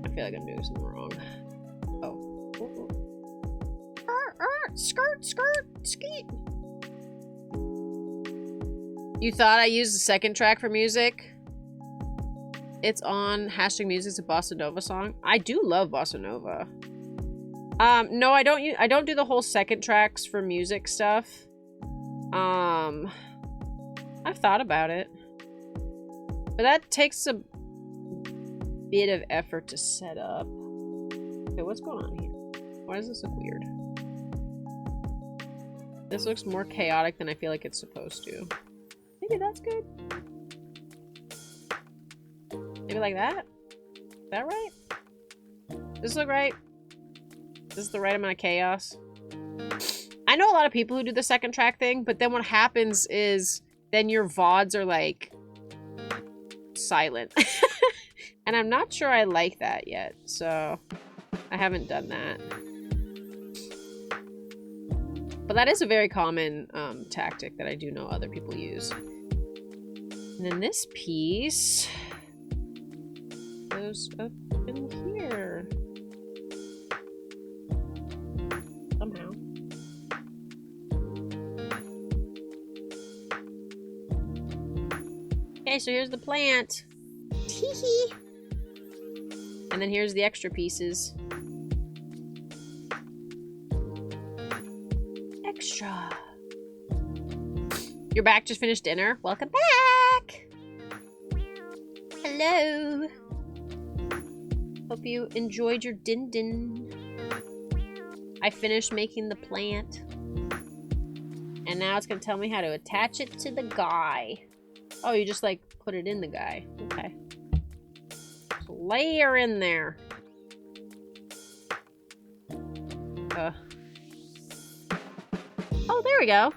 I feel like I'm doing something wrong. Oh. Skirt, skeet. You thought I used the second track for music? It's on #music. It's a bossa nova song. I do love bossa nova. No, I don't do the whole second tracks for music stuff. I've thought about it, but that takes a bit of effort to set up. Okay, what's going on here? Why does this look weird? This looks more chaotic than I feel like it's supposed to. Maybe that's good. Maybe like that? Is that right? Does this look right? Is this the right amount of chaos? I know a lot of people who do the second track thing, but then what happens is then your VODs are like silent. And I'm not sure I like that yet, so I haven't done that. But that is a very common tactic that I do know other people use. And then this piece goes up in here. Somehow. Okay, so here's the plant. Tee-hee. And then here's the extra pieces. Extra. You're back, just finished dinner. Welcome back. Hello. Hope you enjoyed your din-din. I finished making the plant. And now it's gonna tell me how to attach it to the guy. Oh, you just like put it in the guy. Okay. So layer in there. Oh, there we go.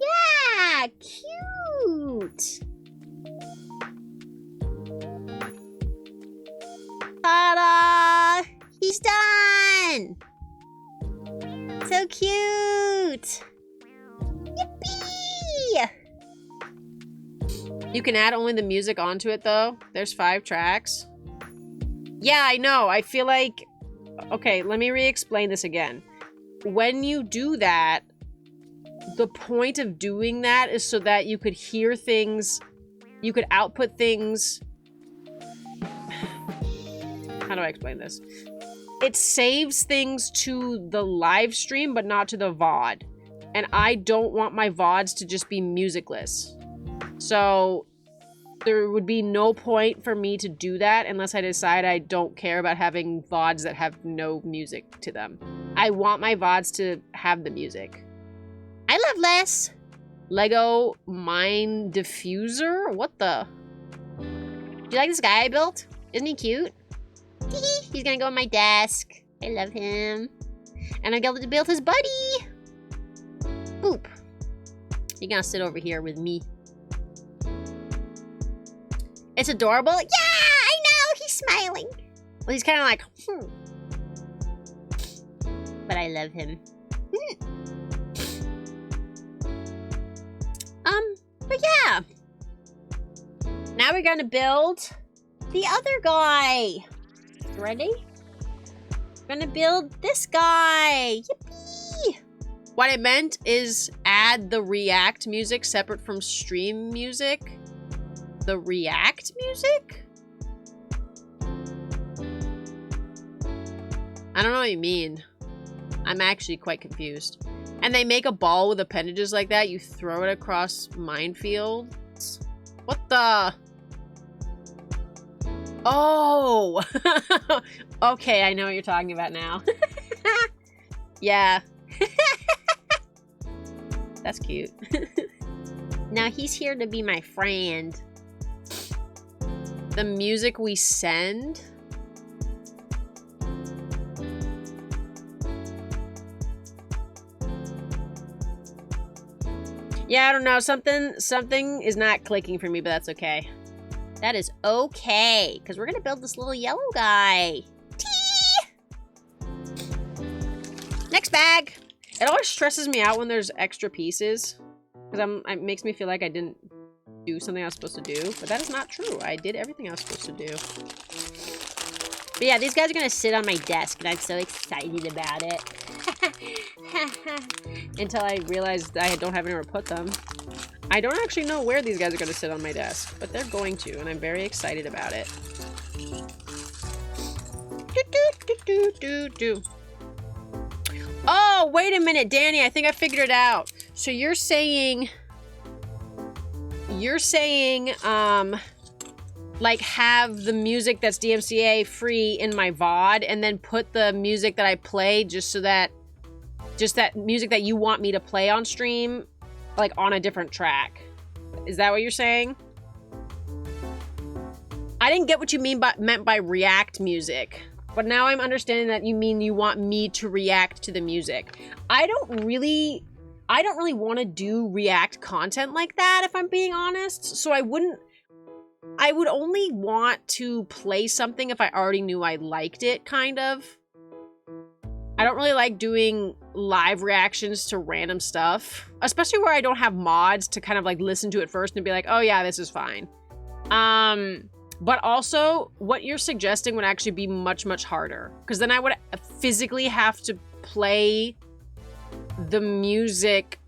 Yeah, cute. Ta-da! He's done. So cute. Yippee! You can add only the music onto it, though. There's 5 tracks. Yeah, I know. I feel like... Okay, let me re-explain this again. When you do that, the point of doing that is so that you could hear things, you could output things. How do I explain this? It saves things to the live stream, but not to the VOD. And I don't want my VODs to just be musicless. So there would be no point for me to do that unless I decide I don't care about having VODs that have no music to them. I want my VODs to have the music. I love Les. Lego mine diffuser? What the? Do you like this guy I built? Isn't he cute? He's gonna go on my desk. I love him. And I'm going to build his buddy. Boop. You're gonna sit over here with me. It's adorable. Yeah, I know. He's smiling. Well, he's kind of like, But I love him. But yeah. Now we're gonna build the other guy. Ready? We're gonna build this guy. Yippee! What it meant is add the React music separate from stream music. The React music? I don't know what you mean. I'm actually quite confused. And they make a ball with appendages like that. You throw it across minefields. What the? Oh! Okay, I know what you're talking about now. Yeah. That's cute. Now he's here to be my friend. The music we send. Yeah, I don't know. Something is not clicking for me, but that's okay. That is okay, because we're going to build this little yellow guy. Tee! Next bag. It always stresses me out when there's extra pieces, because it makes me feel like I didn't do something I was supposed to do, but that is not true. I did everything I was supposed to do. But yeah, these guys are going to sit on my desk, and I'm so excited about it. Until I realized I don't have anywhere to put them. I don't actually know where these guys are going to sit on my desk, but they're going to, and I'm very excited about it. Oh, wait a minute, Danny, I think I figured it out. So you're saying, like, have the music that's DMCA free in my VOD, and then put the music that I play just so that Just that music that you want me to play on stream, like on a different track. Is that what you're saying? I didn't get what you meant by react music, but now I'm understanding that you mean you want me to react to the music. I don't really want to do react content like that, if I'm being honest. So I would only want to play something if I already knew I liked it, kind of. I don't really like doing live reactions to random stuff, especially where I don't have mods to kind of like listen to it first and be like, oh yeah, this is fine. But also what you're suggesting would actually be much, much harder, because then I would physically have to play the music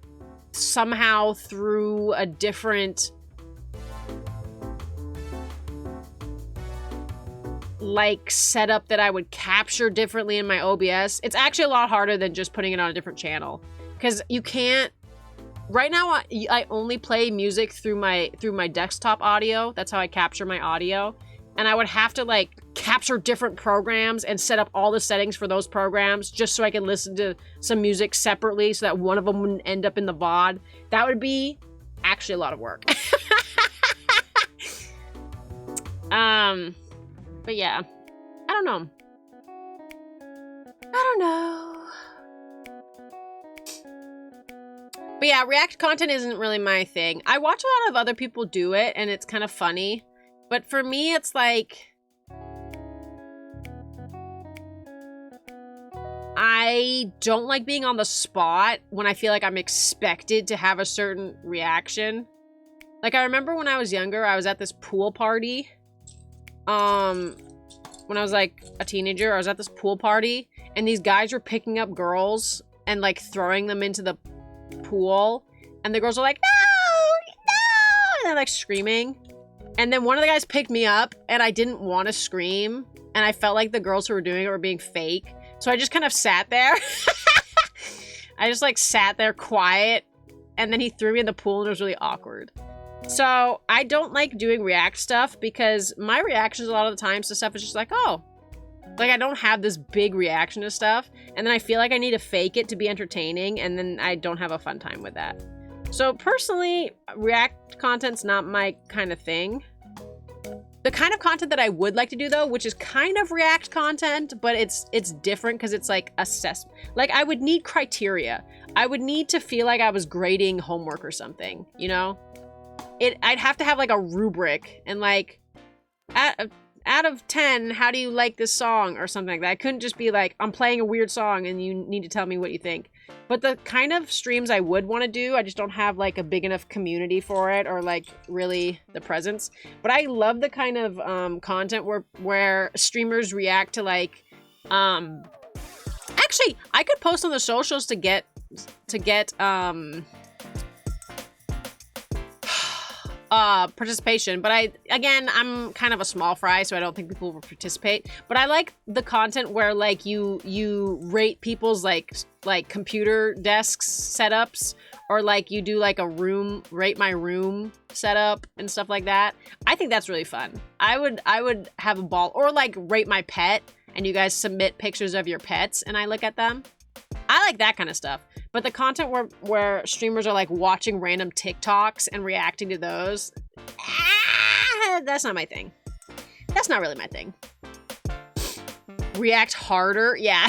somehow through a different like setup that I would capture differently in my OBS. It's actually a lot harder than just putting it on a different channel, because you can't. Right now, I only play music through my desktop audio. That's how I capture my audio, and I would have to like capture different programs and set up all the settings for those programs just so I can listen to some music separately, so that one of them wouldn't end up in the VOD. That would be actually a lot of work. But yeah, I don't know. But yeah, react content isn't really my thing. I watch a lot of other people do it, and it's kind of funny. But for me, it's like, I don't like being on the spot when I feel like I'm expected to have a certain reaction. Like, I remember when I was younger, I was at this pool party. When I was like a teenager, I was at this pool party, and these guys were picking up girls and like throwing them into the pool, and the girls were like, no, and they're like screaming. And then one of the guys picked me up, and I didn't want to scream, and I felt like the girls who were doing it were being fake, so I just kind of sat there. I just like sat there quiet, and then he threw me in the pool, and it was really awkward. So I don't like doing react stuff, because my reactions a lot of the times to stuff is just like, oh, like I don't have this big reaction to stuff, and then I feel like I need to fake it to be entertaining, and then I don't have a fun time with that. So personally, react content's not my kind of thing. The kind of content that I would like to do, though, which is kind of react content, but it's different because it's like assessment. Like, I would need criteria. I would need to feel like I was grading homework or something, you know? I'd have to have like a rubric, and like, out of 10, how do you like this song or something like that. I couldn't just be like, I'm playing a weird song and you need to tell me what you think. But the kind of streams I would want to do, I just don't have like a big enough community for it, or like really the presence. But I love the kind of content where streamers react to like, actually, I could post on the socials to get participation, but I'm kind of a small fry, so I don't think people will participate. But I like the content where like you rate people's like computer desks setups, or like you do like a rate my room setup and stuff like that. I think that's really fun. I would have a ball, or like rate my pet, and you guys submit pictures of your pets and I look at them. I like that kind of stuff. But the content where streamers are like watching random TikToks and reacting to those, that's not my thing. That's not really my thing. React harder? Yeah.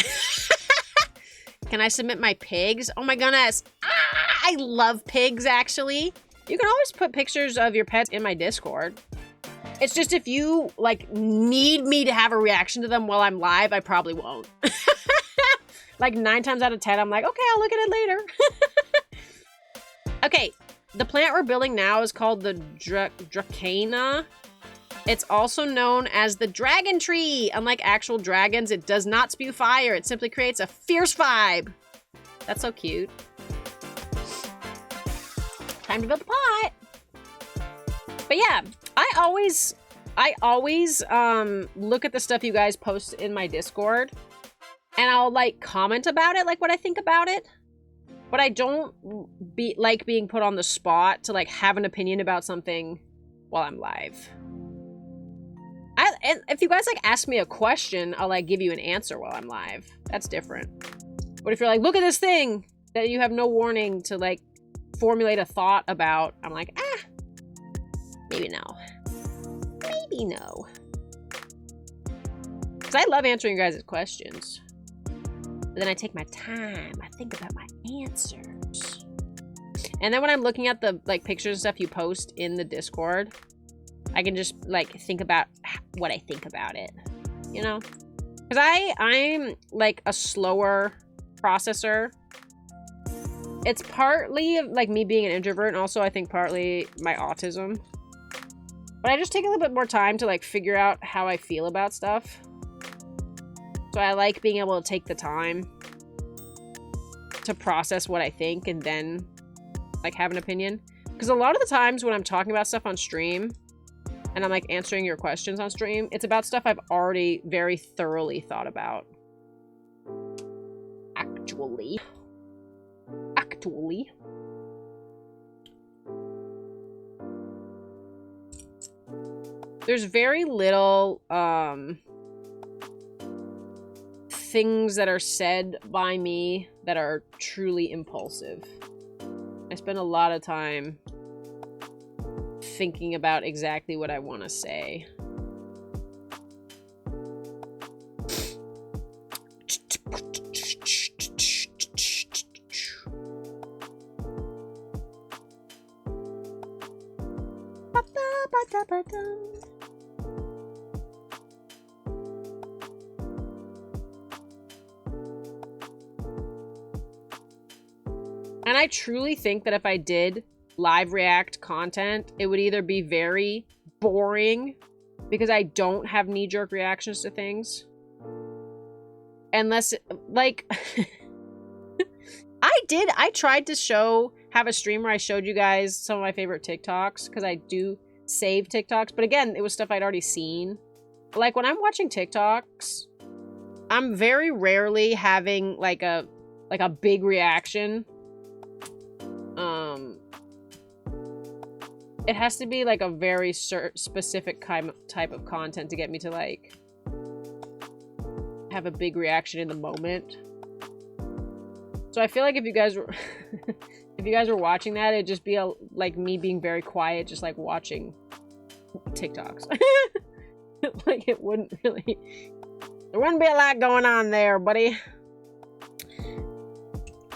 Can I submit my pigs? Oh my goodness. I love pigs, actually. You can always put pictures of your pets in my Discord. It's just if you like need me to have a reaction to them while I'm live, I probably won't. Like 9 times out of 10, I'm like, okay, I'll look at it later. Okay, the plant we're building now is called the Dracana. It's also known as the dragon tree. Unlike actual dragons, it does not spew fire. It simply creates a fierce vibe. That's so cute. Time to build the pot. But yeah, I always look at the stuff you guys post in my Discord. And I'll like comment about it, like what I think about it. But I don't like being put on the spot to like have an opinion about something while I'm live. And if you guys like ask me a question, I'll like give you an answer while I'm live. That's different. But if you're like, look at this thing that you have no warning to like formulate a thought about, I'm like, maybe no. Maybe no. Because I love answering your guys' questions. But then I take my time. I think about my answers. And then when I'm looking at the like pictures and stuff you post in the Discord, I can just like think about what I think about it. You know? Because I'm like a slower processor. It's partly like me being an introvert, and also I think partly my autism. But I just take a little bit more time to like figure out how I feel about stuff. So I like being able to take the time to process what I think and then like have an opinion. Because a lot of the times when I'm talking about stuff on stream and I'm like answering your questions on stream, it's about stuff I've already very thoroughly thought about. Actually. There's very little things that are said by me that are truly impulsive. I spend a lot of time thinking about exactly what I want to say. And I truly think that if I did live react content, it would either be very boring because I don't have knee-jerk reactions to things. Unless, like, I tried to have a stream where I showed you guys some of my favorite TikToks, because I do save TikToks, but again, it was stuff I'd already seen. But like when I'm watching TikToks, I'm very rarely having like a big reaction. It has to be like a very specific type of content to get me to like have a big reaction in the moment. So I feel like if you guys were watching that, it'd just be like me being very quiet, just like watching TikToks. Like there wouldn't be a lot going on there, buddy.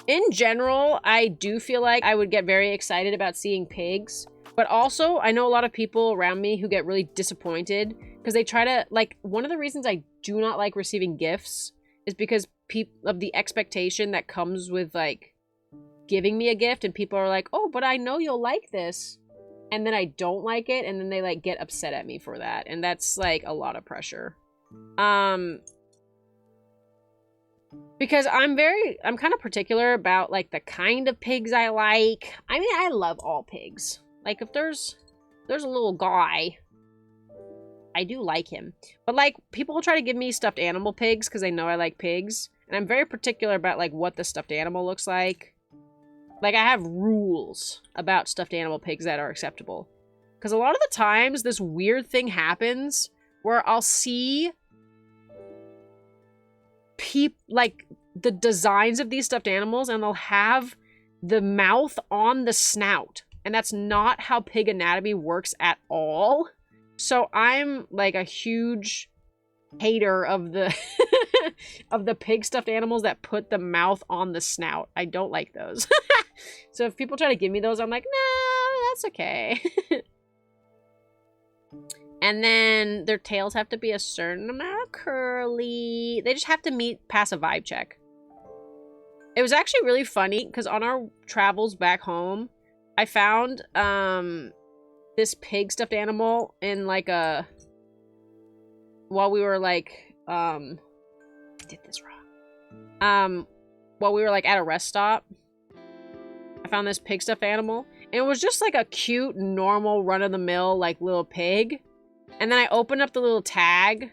In general, I do feel like I would get very excited about seeing pigs. But also, I know a lot of people around me who get really disappointed because they try to, like, one of the reasons I do not like receiving gifts is because of the expectation that comes with, like, giving me a gift, and people are like, oh, but I know you'll like this. And then I don't like it, and then they, like, get upset at me for that. And that's, like, a lot of pressure. Because I'm kind of particular about, like, the kind of pigs I like. I mean, I love all pigs. Like, if there's a little guy, I do like him. But, like, people will try to give me stuffed animal pigs because they know I like pigs. And I'm very particular about, like, what the stuffed animal looks like. Like, I have rules about stuffed animal pigs that are acceptable. Because a lot of the times, this weird thing happens where I'll see like, the designs of these stuffed animals, and they'll have the mouth on the snout. And that's not how pig anatomy works at all. So I'm like a huge hater of the of the pig stuffed animals that put the mouth on the snout. I don't like those. So if people try to give me those, I'm like, no, that's okay. And then their tails have to be a certain amount of curly. They just have to pass a vibe check. It was actually really funny because on our travels back home, I found this pig stuffed animal in like while we were like I did this wrong. While we were like at a rest stop, I found this pig stuffed animal, and it was just like a cute, normal, run-of-the-mill like little pig. And then I opened up the little tag,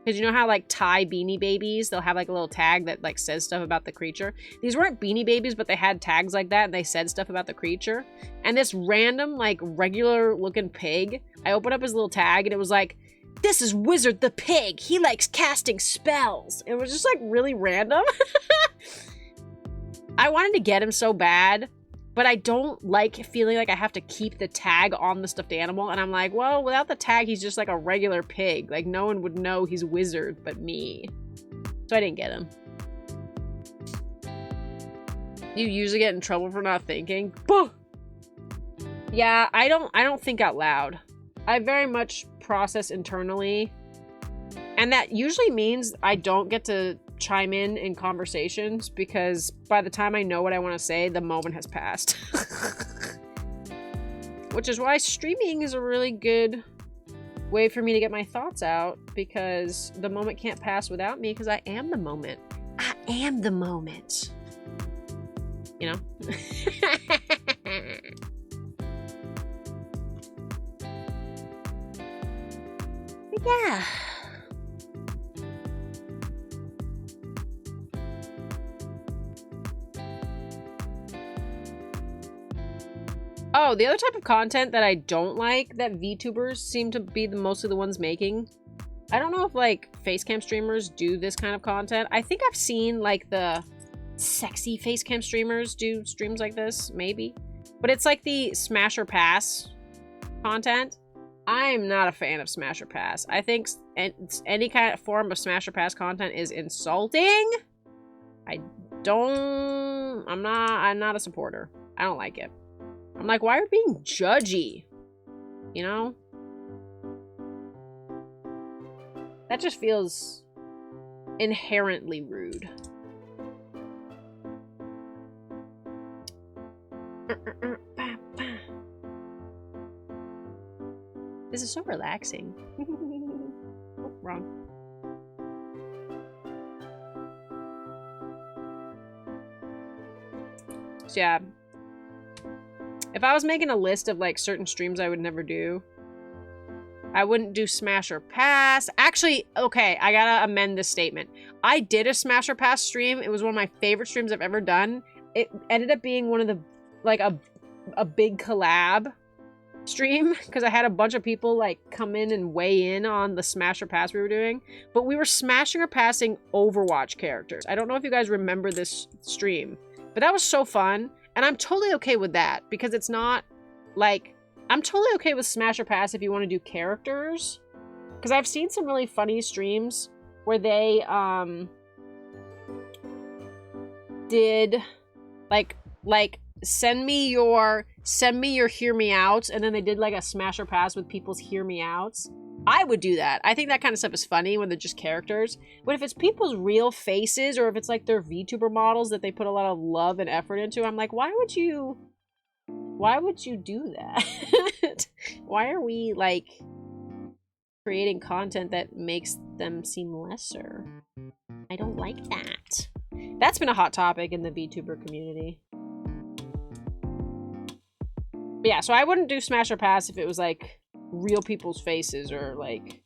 because you know how like Thai Beanie Babies, they'll have like a little tag that like says stuff about the creature. These weren't Beanie Babies, but they had tags like that, and they said stuff about the creature. And this random like regular looking pig, I opened up his little tag, and it was like, this is Wizard the Pig. He likes casting spells. It was just like really random. I wanted to get him so bad, but I don't like feeling like I have to keep the tag on the stuffed animal. And I'm like, well, without the tag, he's just like a regular pig. Like, no one would know he's a wizard but me. So I didn't get him. You usually get in trouble for not thinking. Yeah, I don't think out loud. I very much process internally. And that usually means I don't get to chime in conversations because by the time I know what I want to say, the moment has passed. Which is why streaming is a really good way for me to get my thoughts out, because the moment can't pass without me because I am the moment. I am the moment. You know? But yeah. Oh, the other type of content that I don't like that VTubers seem to be mostly the ones making. I don't know if like facecam streamers do this kind of content. I think I've seen like the sexy facecam streamers do streams like this, maybe. But it's like the smash or pass content. I'm not a fan of smash or pass. I think any kind of form of smash or pass content is insulting. I'm not a supporter. I don't like it. I'm like, why are you being judgy? You know? That just feels inherently rude. This is so relaxing. Oh, wrong. So yeah. If I was making a list of like certain streams I would never do, I wouldn't do smash or pass. Actually, okay, I gotta amend this statement. I did a smash or pass stream. It was one of my favorite streams I've ever done. It ended up being one of the, like a big collab stream because I had a bunch of people like come in and weigh in on the smash or pass we were doing. But we were smashing or passing Overwatch characters. I don't know if you guys remember this stream, but that was so fun. And I'm totally okay with that because it's not like, I'm totally okay with smash or pass if you want to do characters. Because I've seen some really funny streams where they did like send me your hear me outs, and then they did like a smash or pass with people's hear me outs. I would do that. I think that kind of stuff is funny when they're just characters. But if it's people's real faces, or if it's like their VTuber models that they put a lot of love and effort into, I'm like, why would you do that? Why are we like creating content that makes them seem lesser? I don't like that. That's been a hot topic in the VTuber community. But yeah, so I wouldn't do smash or pass if it was like real people's faces or like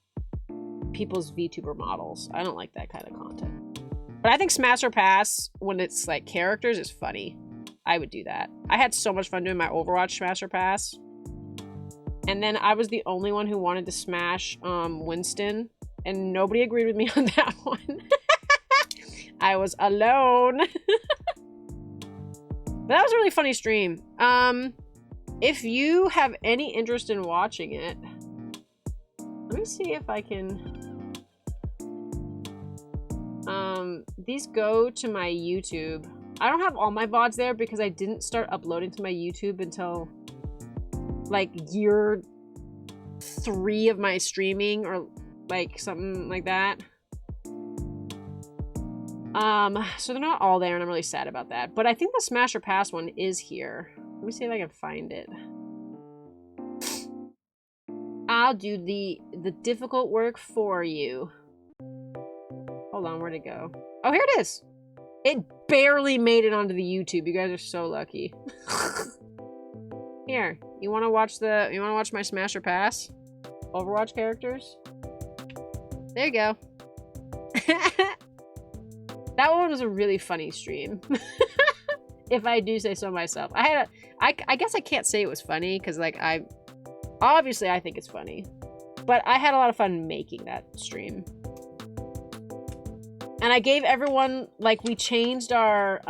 people's VTuber models. I don't like that kind of content. But I think smash or pass when it's like characters is funny. I would do that. I had so much fun doing my Overwatch smash or pass. And then I was the only one who wanted to smash Winston, and nobody agreed with me on that one. I was alone. But that was a really funny stream. If you have any interest in watching it, let me see if I can... these go to my YouTube. I don't have all my VODs there because I didn't start uploading to my YouTube until like year 3 of my streaming, or like something like that. So they're not all there, and I'm really sad about that. But I think the smash or pass one is here. Let me see if I can find it. I'll do the difficult work for you. Hold on, where'd it go? Oh, here it is. It barely made it onto the YouTube. You guys are so lucky. Here, you want to watch my smash or pass Overwatch characters? There you go. That one was a really funny stream. If I do say so myself. I guess I can't say it was funny because like obviously I think it's funny, but I had a lot of fun making that stream. And I gave everyone, like, we changed our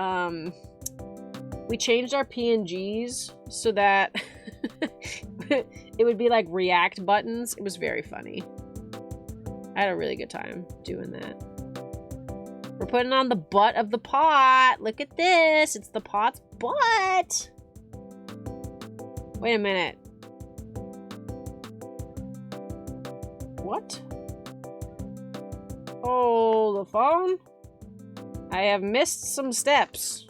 We changed our PNGs so that it would be like react buttons. It was very funny. I had a really good time doing that. We're putting on the butt of the pot. Look at this. It's the pot's butt. Wait a minute. What? Hold the phone. I have missed some steps.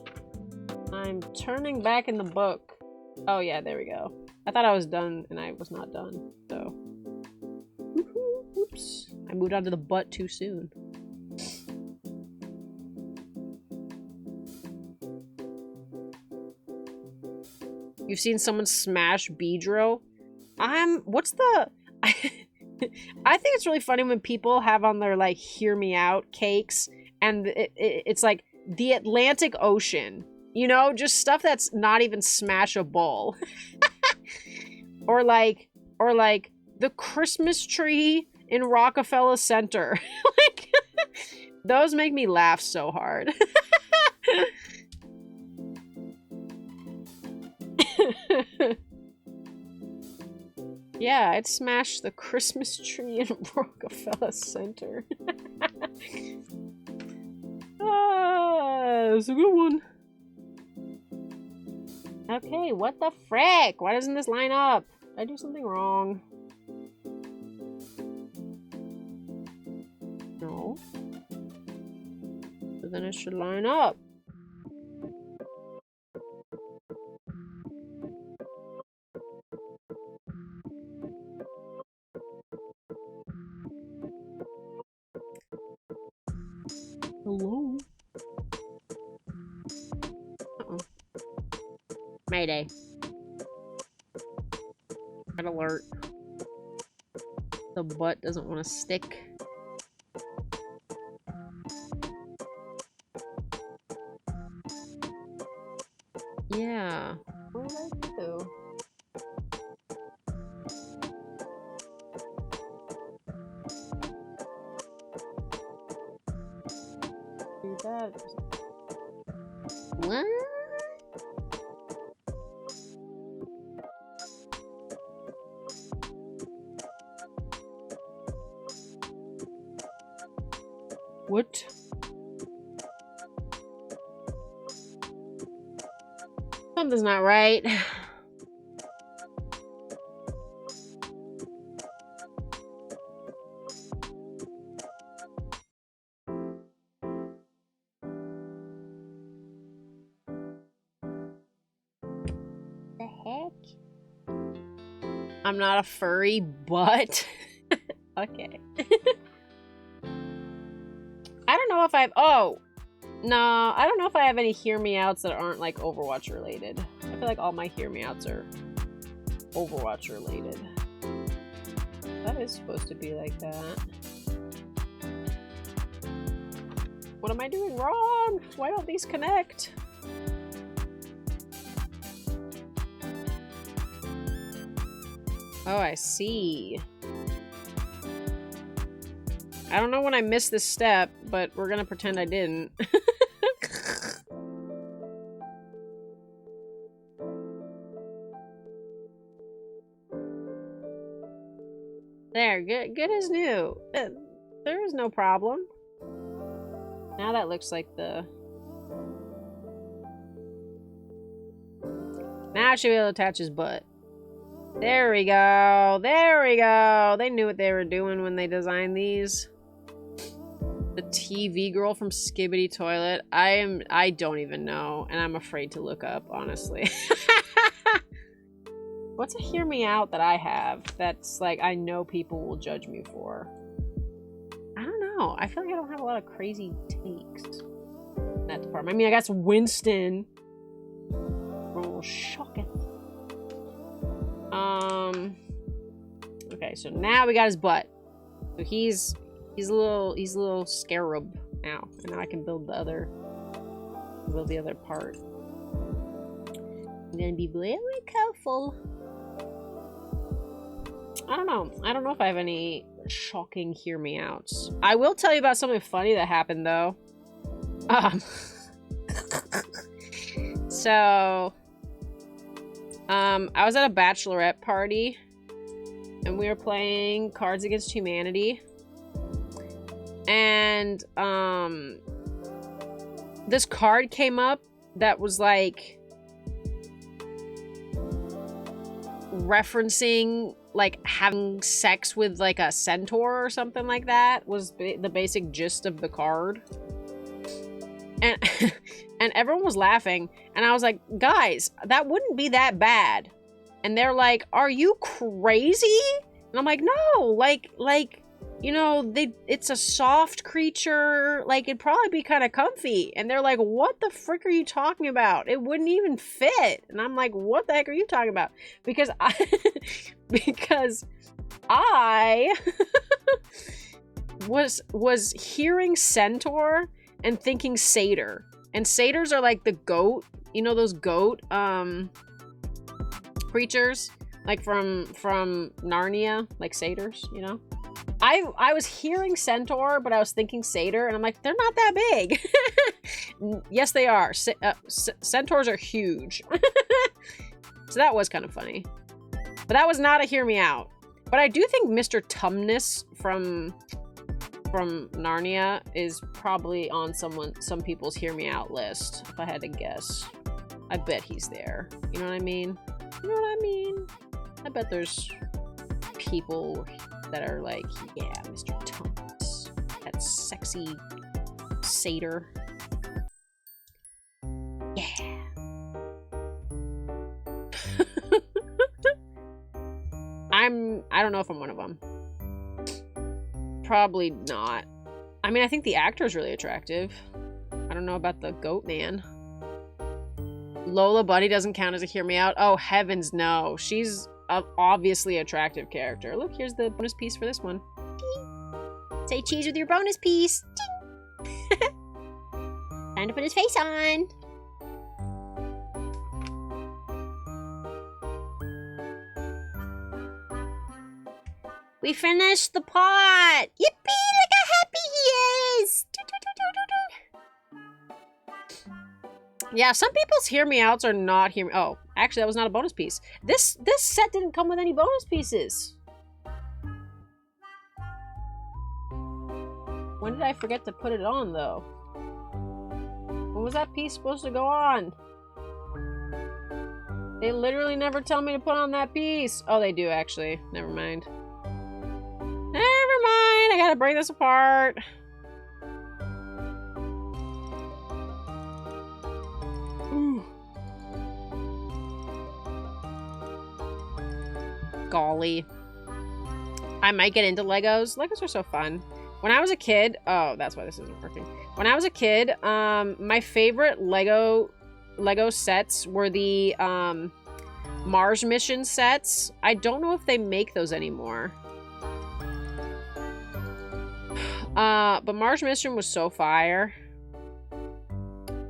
I'm turning back in the book. Oh yeah, there we go. I thought I was done and I was not done, so. Oops. I moved on to the butt too soon. You've seen someone smash Beedrill? What's the... I think it's really funny when people have on their, like, hear me out cakes, and it's like the Atlantic Ocean. You know, just stuff that's not even smashable. or like the Christmas tree in Rockefeller Center. Like, those make me laugh so hard. Yeah, I'd smash the Christmas tree in Rockefeller Center. It's a good one. Okay, what the frick? Why doesn't this line up? Did I do something wrong? No. So then it should line up. Hello? Uh-oh. Mayday. Red alert. The butt doesn't want to stick. Yeah. What did I do? Do that. What? What? Something's not right. The heck? I'm not a furry, but okay. I don't know if I've... Oh! No, I don't know if I have any hear me outs that aren't like Overwatch related. I feel like all my hear me outs are Overwatch related. That is supposed to be like that. What am I doing wrong? Why don't these connect? Oh, I see. I don't know when I missed this step, but we're gonna pretend I didn't. There, good as new. There is no problem. Now that looks like the... Now I should be able to attach his butt. There we go. There we go. They knew what they were doing when they designed these. The TV girl from Skibbity Toilet. I don't even know, and I'm afraid to look up, honestly. What's a hear me out that I have that's like I know people will judge me for? I don't know. I feel like I don't have a lot of crazy takes in that department. I mean, I guess Winston. Oh, shocking. Okay, so now we got his butt. So he's a little scarab now. And now I can build the other part. I'm gonna be very careful. I don't know. I don't know if I have any shocking hear me outs. I will tell you about something funny that happened though. So, I was at a bachelorette party, and we were playing Cards Against Humanity. And, this card came up that was, like, referencing, like, having sex with, like, a centaur or something like that, was the basic gist of the card. And, and everyone was laughing, and I was like, guys, that wouldn't be that bad. And they're like, are you crazy? And I'm like, no, like, you know, it's a soft creature, like, it'd probably be kind of comfy. And they're like, what the frick are you talking about? It wouldn't even fit. And I'm like, what the heck are you talking about? Because I was hearing centaur and thinking satyr. And satyrs are like the goat, you know, those goat creatures, like from Narnia, like satyrs, you know. I was hearing centaur, but I was thinking satyr, and I'm like, they're not that big. Yes, they are. Centaurs are huge. So that was kind of funny. But that was not a hear me out. But I do think Mr. Tumnus from Narnia is probably on some people's hear me out list, if I had to guess. I bet he's there. You know what I mean? You know what I mean? I bet there's people that are like, yeah, Mr. Tumnus, that sexy satyr. Yeah. I don't know if I'm one of them. Probably not. I mean, I think the actor's really attractive. I don't know about the goat man. Lola Bunny doesn't count as a hear me out. Oh, heavens no. She's an obviously attractive character. Look, here's the bonus piece for this one. Say cheese with your bonus piece. Time to put his face on. We finished the pot! Yippee! Look how happy he is! Yeah, some people's hear me outs are not hear me. Oh, actually, that was not a bonus piece. This set didn't come with any bonus pieces. When did I forget to put it on, though? When was that piece supposed to go on? They literally never tell me to put on that piece. Oh, they do, actually. Never mind. Never mind, I gotta break this apart. Ooh. Golly. I might get into Legos. Legos are so fun. When I was a kid, oh, that's why this isn't working. When I was a kid, my favorite Lego sets were the Mars mission sets. I don't know if they make those anymore. But Mars mission was so fire.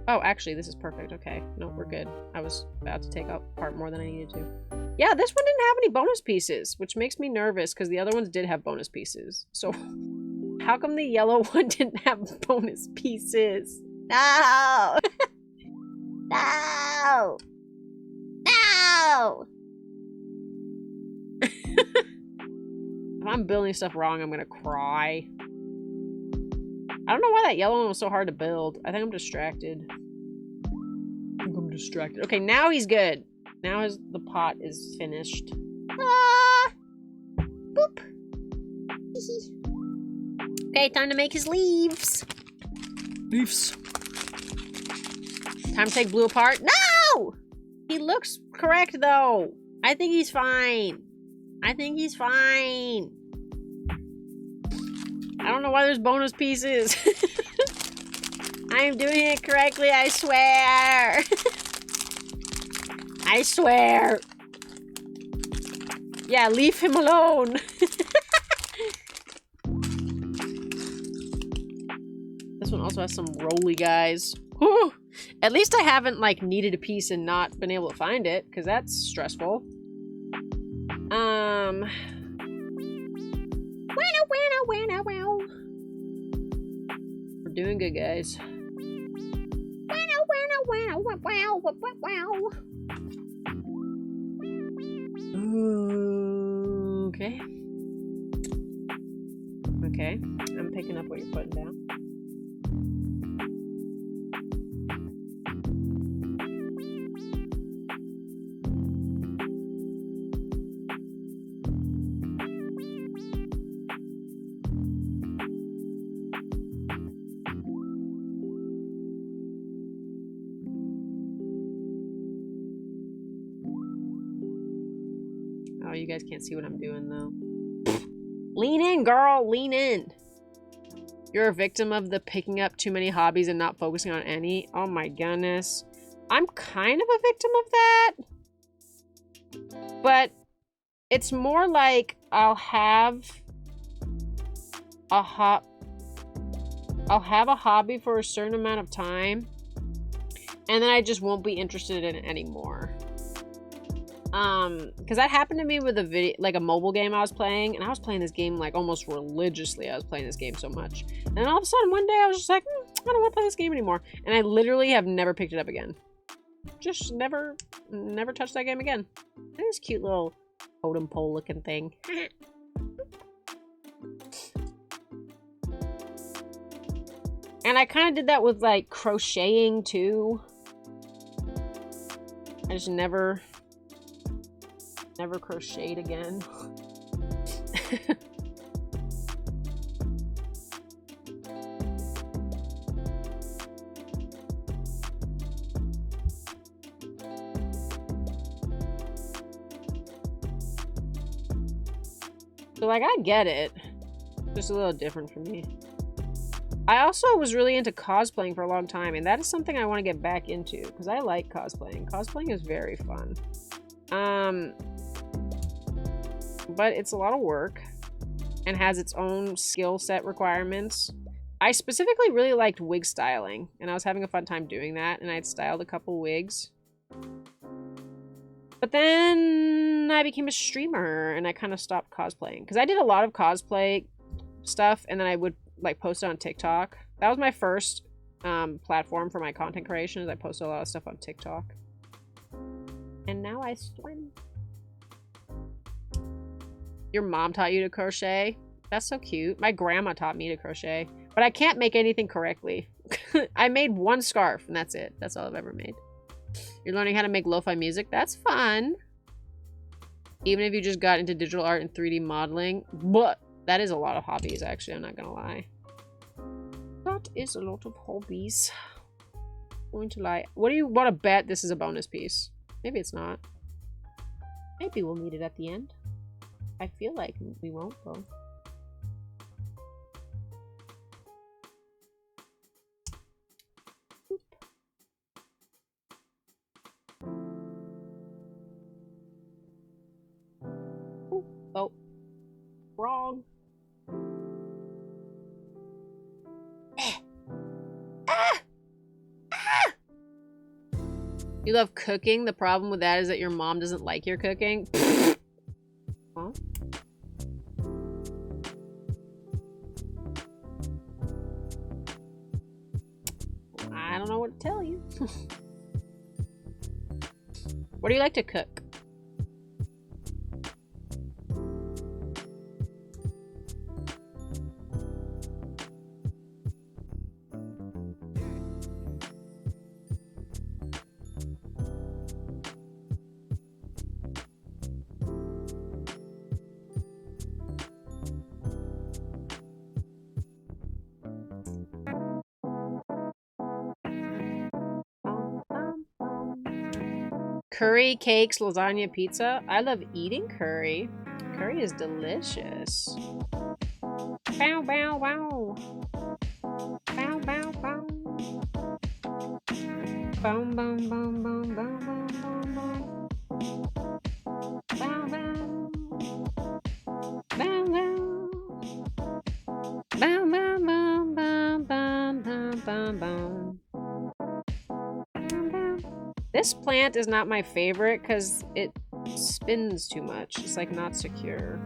Oh, actually, this is perfect. Okay. No, we're good. I was about to take apart more than I needed to. Yeah, this one didn't have any bonus pieces, which makes me nervous because the other ones did have bonus pieces. So, how come the yellow one didn't have bonus pieces? No! No! No! If I'm building stuff wrong, I'm gonna cry. I don't know why that yellow one was so hard to build. I think I'm distracted. Okay, now he's good. Now the pot is finished. Ah! Boop. Okay, time to make his leaves. Leaves. Time to take blue apart. No! He looks correct, though. I think he's fine. I think he's fine. I don't know why there's bonus pieces. I'm doing it correctly, I swear. I swear. Yeah, leave him alone. This one also has some rolly guys. Whew. At least I haven't, like, needed a piece and not been able to find it, because that's stressful. We're doing good, guys. wow, wow, wow, wow. Okay. Okay. I'm picking up what you're putting down. Oh, you guys can't see what I'm doing though. Lean in, girl. Lean in. You're a victim of the picking up too many hobbies and not focusing on any. Oh my goodness. I'm kind of a victim of that. But it's more like I'll have a hobby for a certain amount of time and then I just won't be interested in it anymore. Because that happened to me with a video, like a mobile game I was playing, and I was playing this game like almost religiously. I was playing this game so much, and all of a sudden one day I was just like, I don't want to play this game anymore, and I literally have never picked it up again. Just never touched that game again. This cute little totem pole looking thing. And I kind of did that with like crocheting too. I just never crocheted again. So like I get it. Just a little different for me. I also was really into cosplaying for a long time, and that is something I want to get back into because I like cosplaying. Cosplaying is very fun. But it's a lot of work and has its own skill set requirements. I specifically really liked wig styling, and I was having a fun time doing that, and I had styled a couple wigs. But then I became a streamer, and I kind of stopped cosplaying. Because I did a lot of cosplay stuff, and then I would like post it on TikTok. That was my first platform for my content creation. I posted a lot of stuff on TikTok. And now I swim. Your mom taught you to crochet? That's so cute. My grandma taught me to crochet. But I can't make anything correctly. I made one scarf, and that's it. That's all I've ever made. You're learning how to make lo-fi music? That's fun. Even if you just got into digital art and 3D modeling. But that is a lot of hobbies, actually. I'm not gonna lie. That is a lot of hobbies. I'm going to lie. What do you want to bet this is a bonus piece? Maybe it's not. Maybe we'll need it at the end. I feel like we won't, though. Ooh. Oh. Wrong. You love cooking? The problem with that is that your mom doesn't like your cooking. Huh? I don't know what to tell you. What do you like to cook? Curry, cakes, lasagna, pizza. I love eating curry. Curry is delicious. Bow, bow, bow. Bow, bow, bow. Boom, boom, boom, boom, boom, boom, boom, boom. Bow, bow. Bow, bow. Bow, bow, bow, bow, bow, bow, bow, bow. This plant is not my favorite because it spins too much. It's like not secure.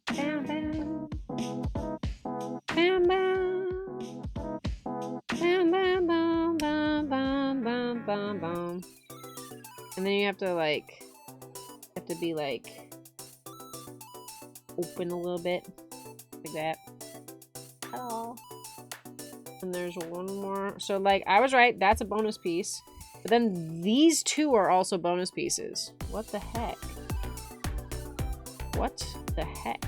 Bam, bam. Bam, bam. Bam, bam. bum, bum. And then you have to like, be like, open a little bit. Like that. Oh. And there's one more. So like, I was right, that's a bonus piece. But then these two are also bonus pieces. What the heck? What the heck?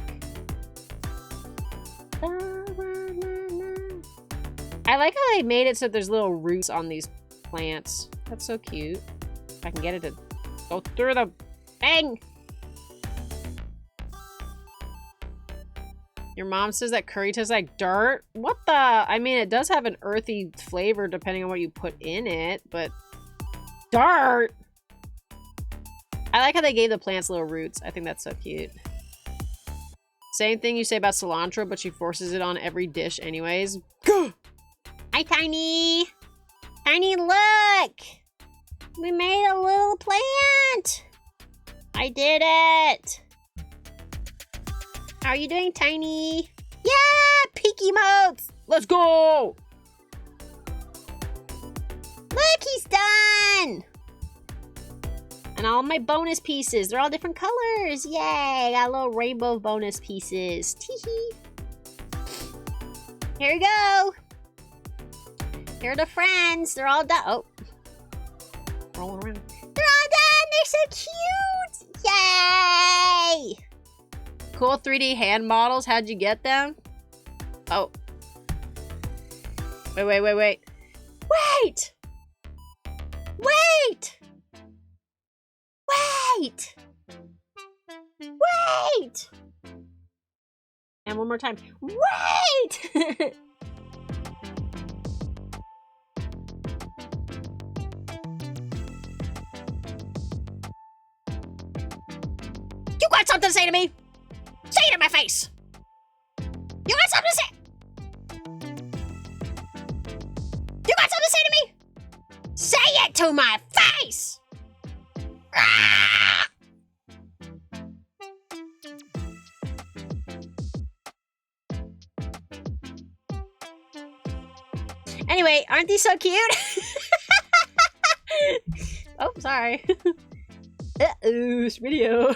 I like how they made it so there's little roots on these plants. That's so cute. If I can get it to go through the thing. Your mom says that curry tastes like dirt? What the? I mean, it does have an earthy flavor depending on what you put in it, but dirt? I like how they gave the plants little roots. I think that's so cute. Same thing you say about cilantro, but she forces it on every dish anyways. Hi, Tiny! Tiny, look! We made a little plant! I did it! How are you doing, Tiny? Yeah! Peaky emotes! Let's go! Look, he's done! And all my bonus pieces. They're all different colors. Yay! Got a little rainbow of bonus pieces. Teehee. Here we go. Here are the friends. They're all done. Oh. Roll around. They're all done. They're so cute. Yay! Cool 3D hand models. How'd you get them? Oh. Wait. Wait! Wait! Wait! Wait! And one more time. Wait! You got something to say to me? Say it in my face! You got something to say? You got something to say to me? Say it to my face! Ah! Anyway, aren't these so cute? Oh, sorry. Uh-oh, this video.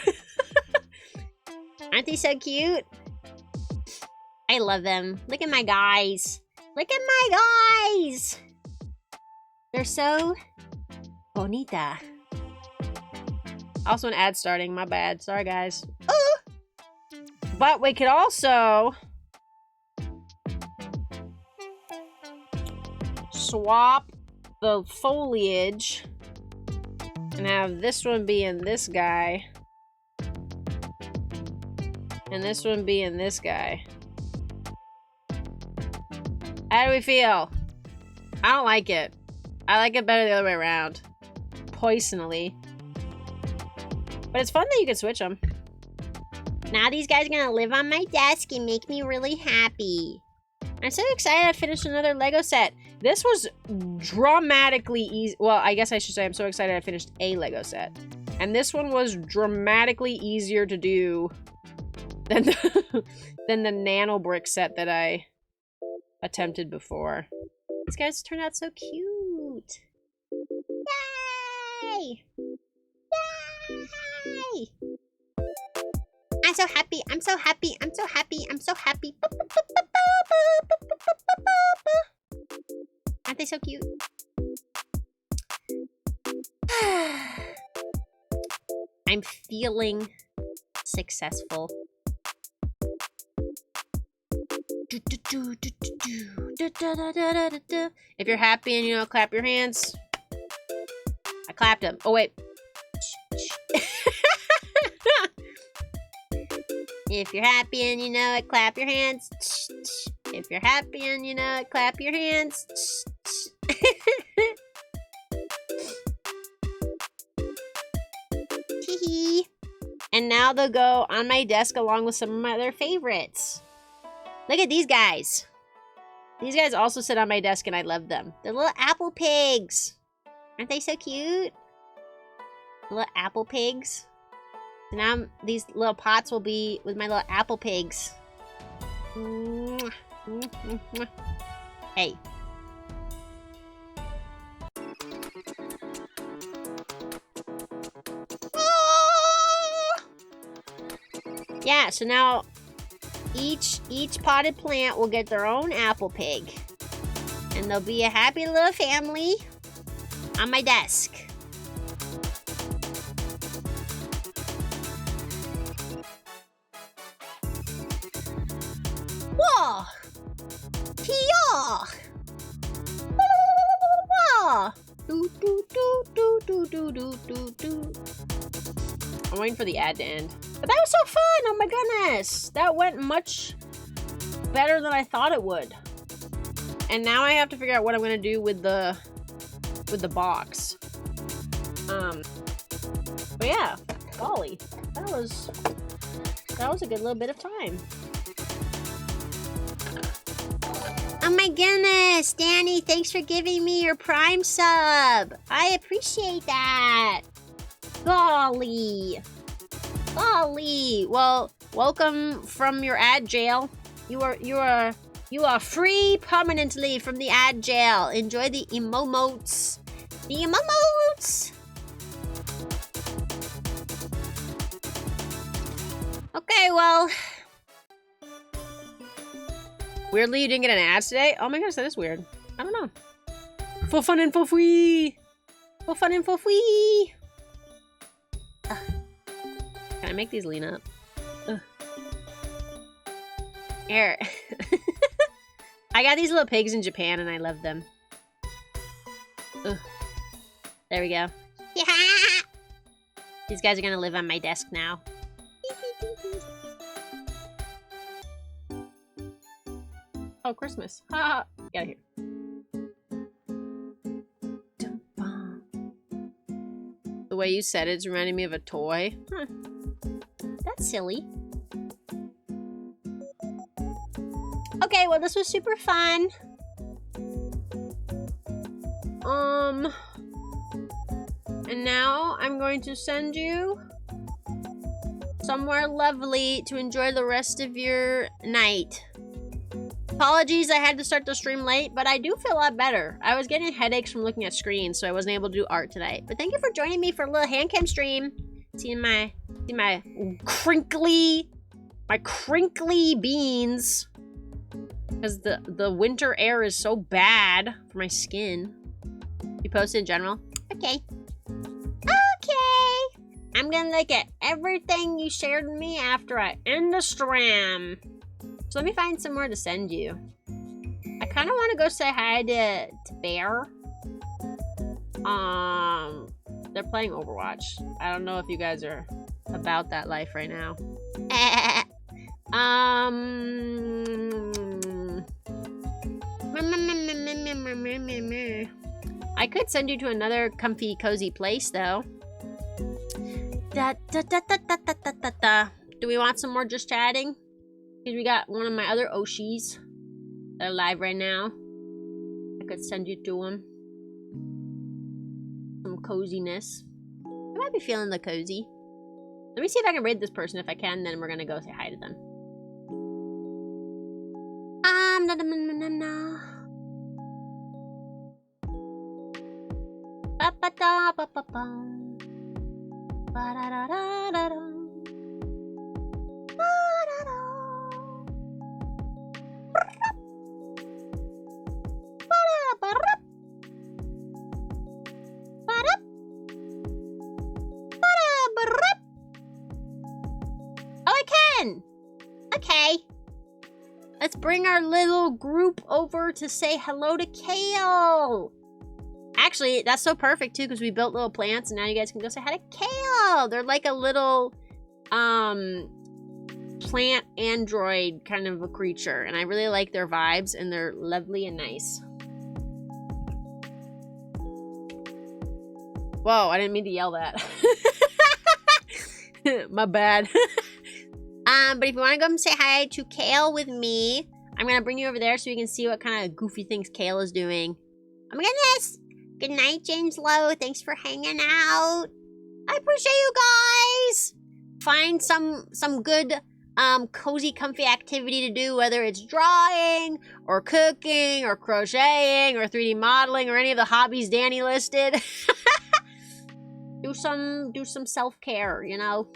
Aren't they so cute? I love them. Look at my guys. Look at my guys. They're so bonita. Also an ad starting, my bad. Sorry, guys. Ooh. But we could also swap the foliage and have this one be in this guy and this one be in this guy. How do we feel? I don't like it. I like it better the other way around. Poisonally. But it's fun that you can switch them. Now these guys are gonna live on my desk and make me really happy. I'm so excited I finished another Lego set. This was dramatically easy. Well, I guess I should say I'm so excited I finished a Lego set. And this one was dramatically easier to do than the nano brick set that I attempted before. These guys turned out so cute. Yay! Yay! I'm so happy. I'm so happy. I'm so happy. I'm so happy. Aren't they so cute? I'm feeling successful. If you're happy and you know, clap your hands. I clapped them. Oh, wait. If you're happy and you know it, clap your hands. If you're happy and you know it, clap your hands. Tee-hee. And now they'll go on my desk along with some of my other favorites. Look at these guys. These guys also sit on my desk and I love them. They're little apple pigs. Aren't they so cute? Little apple pigs. So now these little pots will be with my little apple pigs. Hey. Yeah, so now each potted plant will get their own apple pig. And they'll be a happy little family on my desk. Whoa! Kia! Do, do, do, do, do, do, do, do, do. I'm waiting for the ad to end. But that was so fun! Oh my goodness! That went much better than I thought it would. And now I have to figure out what I'm gonna do with the box. But yeah, golly, that was a good little bit of time. Oh my goodness, Danny, thanks for giving me your Prime sub. I appreciate that. Golly. Golly. Well, welcome from your ad jail. You are free permanently from the ad jail. Enjoy the emotes. The emotes. Okay, well. Weirdly, you didn't get an ad today? Oh my gosh, that is weird. I don't know. For fun and for free. For fun and for free. Ugh. Can I make these lean up? Ugh. Here. I got these little pigs in Japan and I love them. Ugh. There we go. Yeah. These guys are gonna live on my desk now. Oh, Christmas. Ha! Get out of here. The way you said it's reminding me of a toy. Huh. That's silly. Okay, well, this was super fun. And now I'm going to send you somewhere lovely to enjoy the rest of your night. Apologies, I had to start the stream late, but I do feel a lot better. I was getting headaches from looking at screens, so I wasn't able to do art tonight. But thank you for joining me for a little Handcam stream. See my crinkly beans. Because the winter air is so bad for my skin. You posted in general? Okay. Okay. I'm gonna look at everything you shared with me after I end the stream. So let me find somewhere to send you. I kind of want to go say hi to Bear. They're playing Overwatch. I don't know if you guys are about that life right now. I could send you to another comfy, cozy place, though. Do we want some more just chatting? Because we got one of my other Oshis that are live right now. I could send you to them. Some coziness. I might be feeling the cozy. Let me see if I can raid this person. If I can, then we're gonna go say hi to them. Oh, I can! Okay. Let's bring our little group over to say hello to Kale. Actually, that's so perfect, too, because we built little plants, and now you guys can go say hi to Kale. They're like a little, plant android kind of a creature, and I really like their vibes, and they're lovely and nice. Whoa, I didn't mean to yell that. My bad. But if you want to go and say hi to Kale with me, I'm going to bring you over there so you can see what kind of goofy things Kale is doing. Oh my goodness. Good night, James Lowe. Thanks for hanging out. I appreciate you guys. Find some good, cozy, comfy activity to do, whether it's drawing or cooking or crocheting or 3D modeling or any of the hobbies Danny listed. Do some self-care, you know?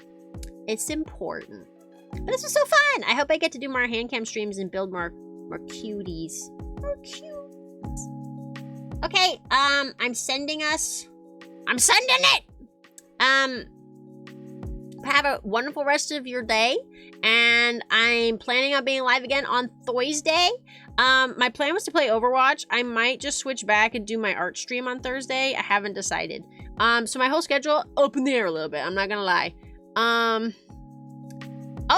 It's important. But this was so fun. I hope I get to do more Handcam streams and build more cuties. More cuties. Okay, I'm sending it! Have a wonderful rest of your day, and I'm planning on being live again on Thursday. My plan was to play Overwatch. I might just switch back and do my art stream on Thursday. I haven't decided. So my whole schedule up in the air a little bit. I'm not gonna lie. Oh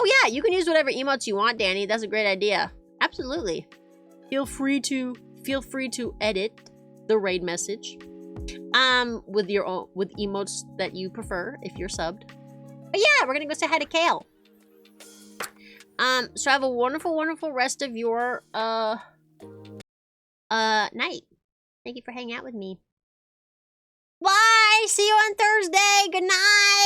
yeah, you can use whatever emotes you want, Danny. That's a great idea. Absolutely. Feel free to edit the raid message. With emotes that you prefer if you're subbed. But yeah, we're gonna go say hi to Kale. So have a wonderful, wonderful rest of your night. Thank you for hanging out with me. Bye! See you on Thursday. Good night!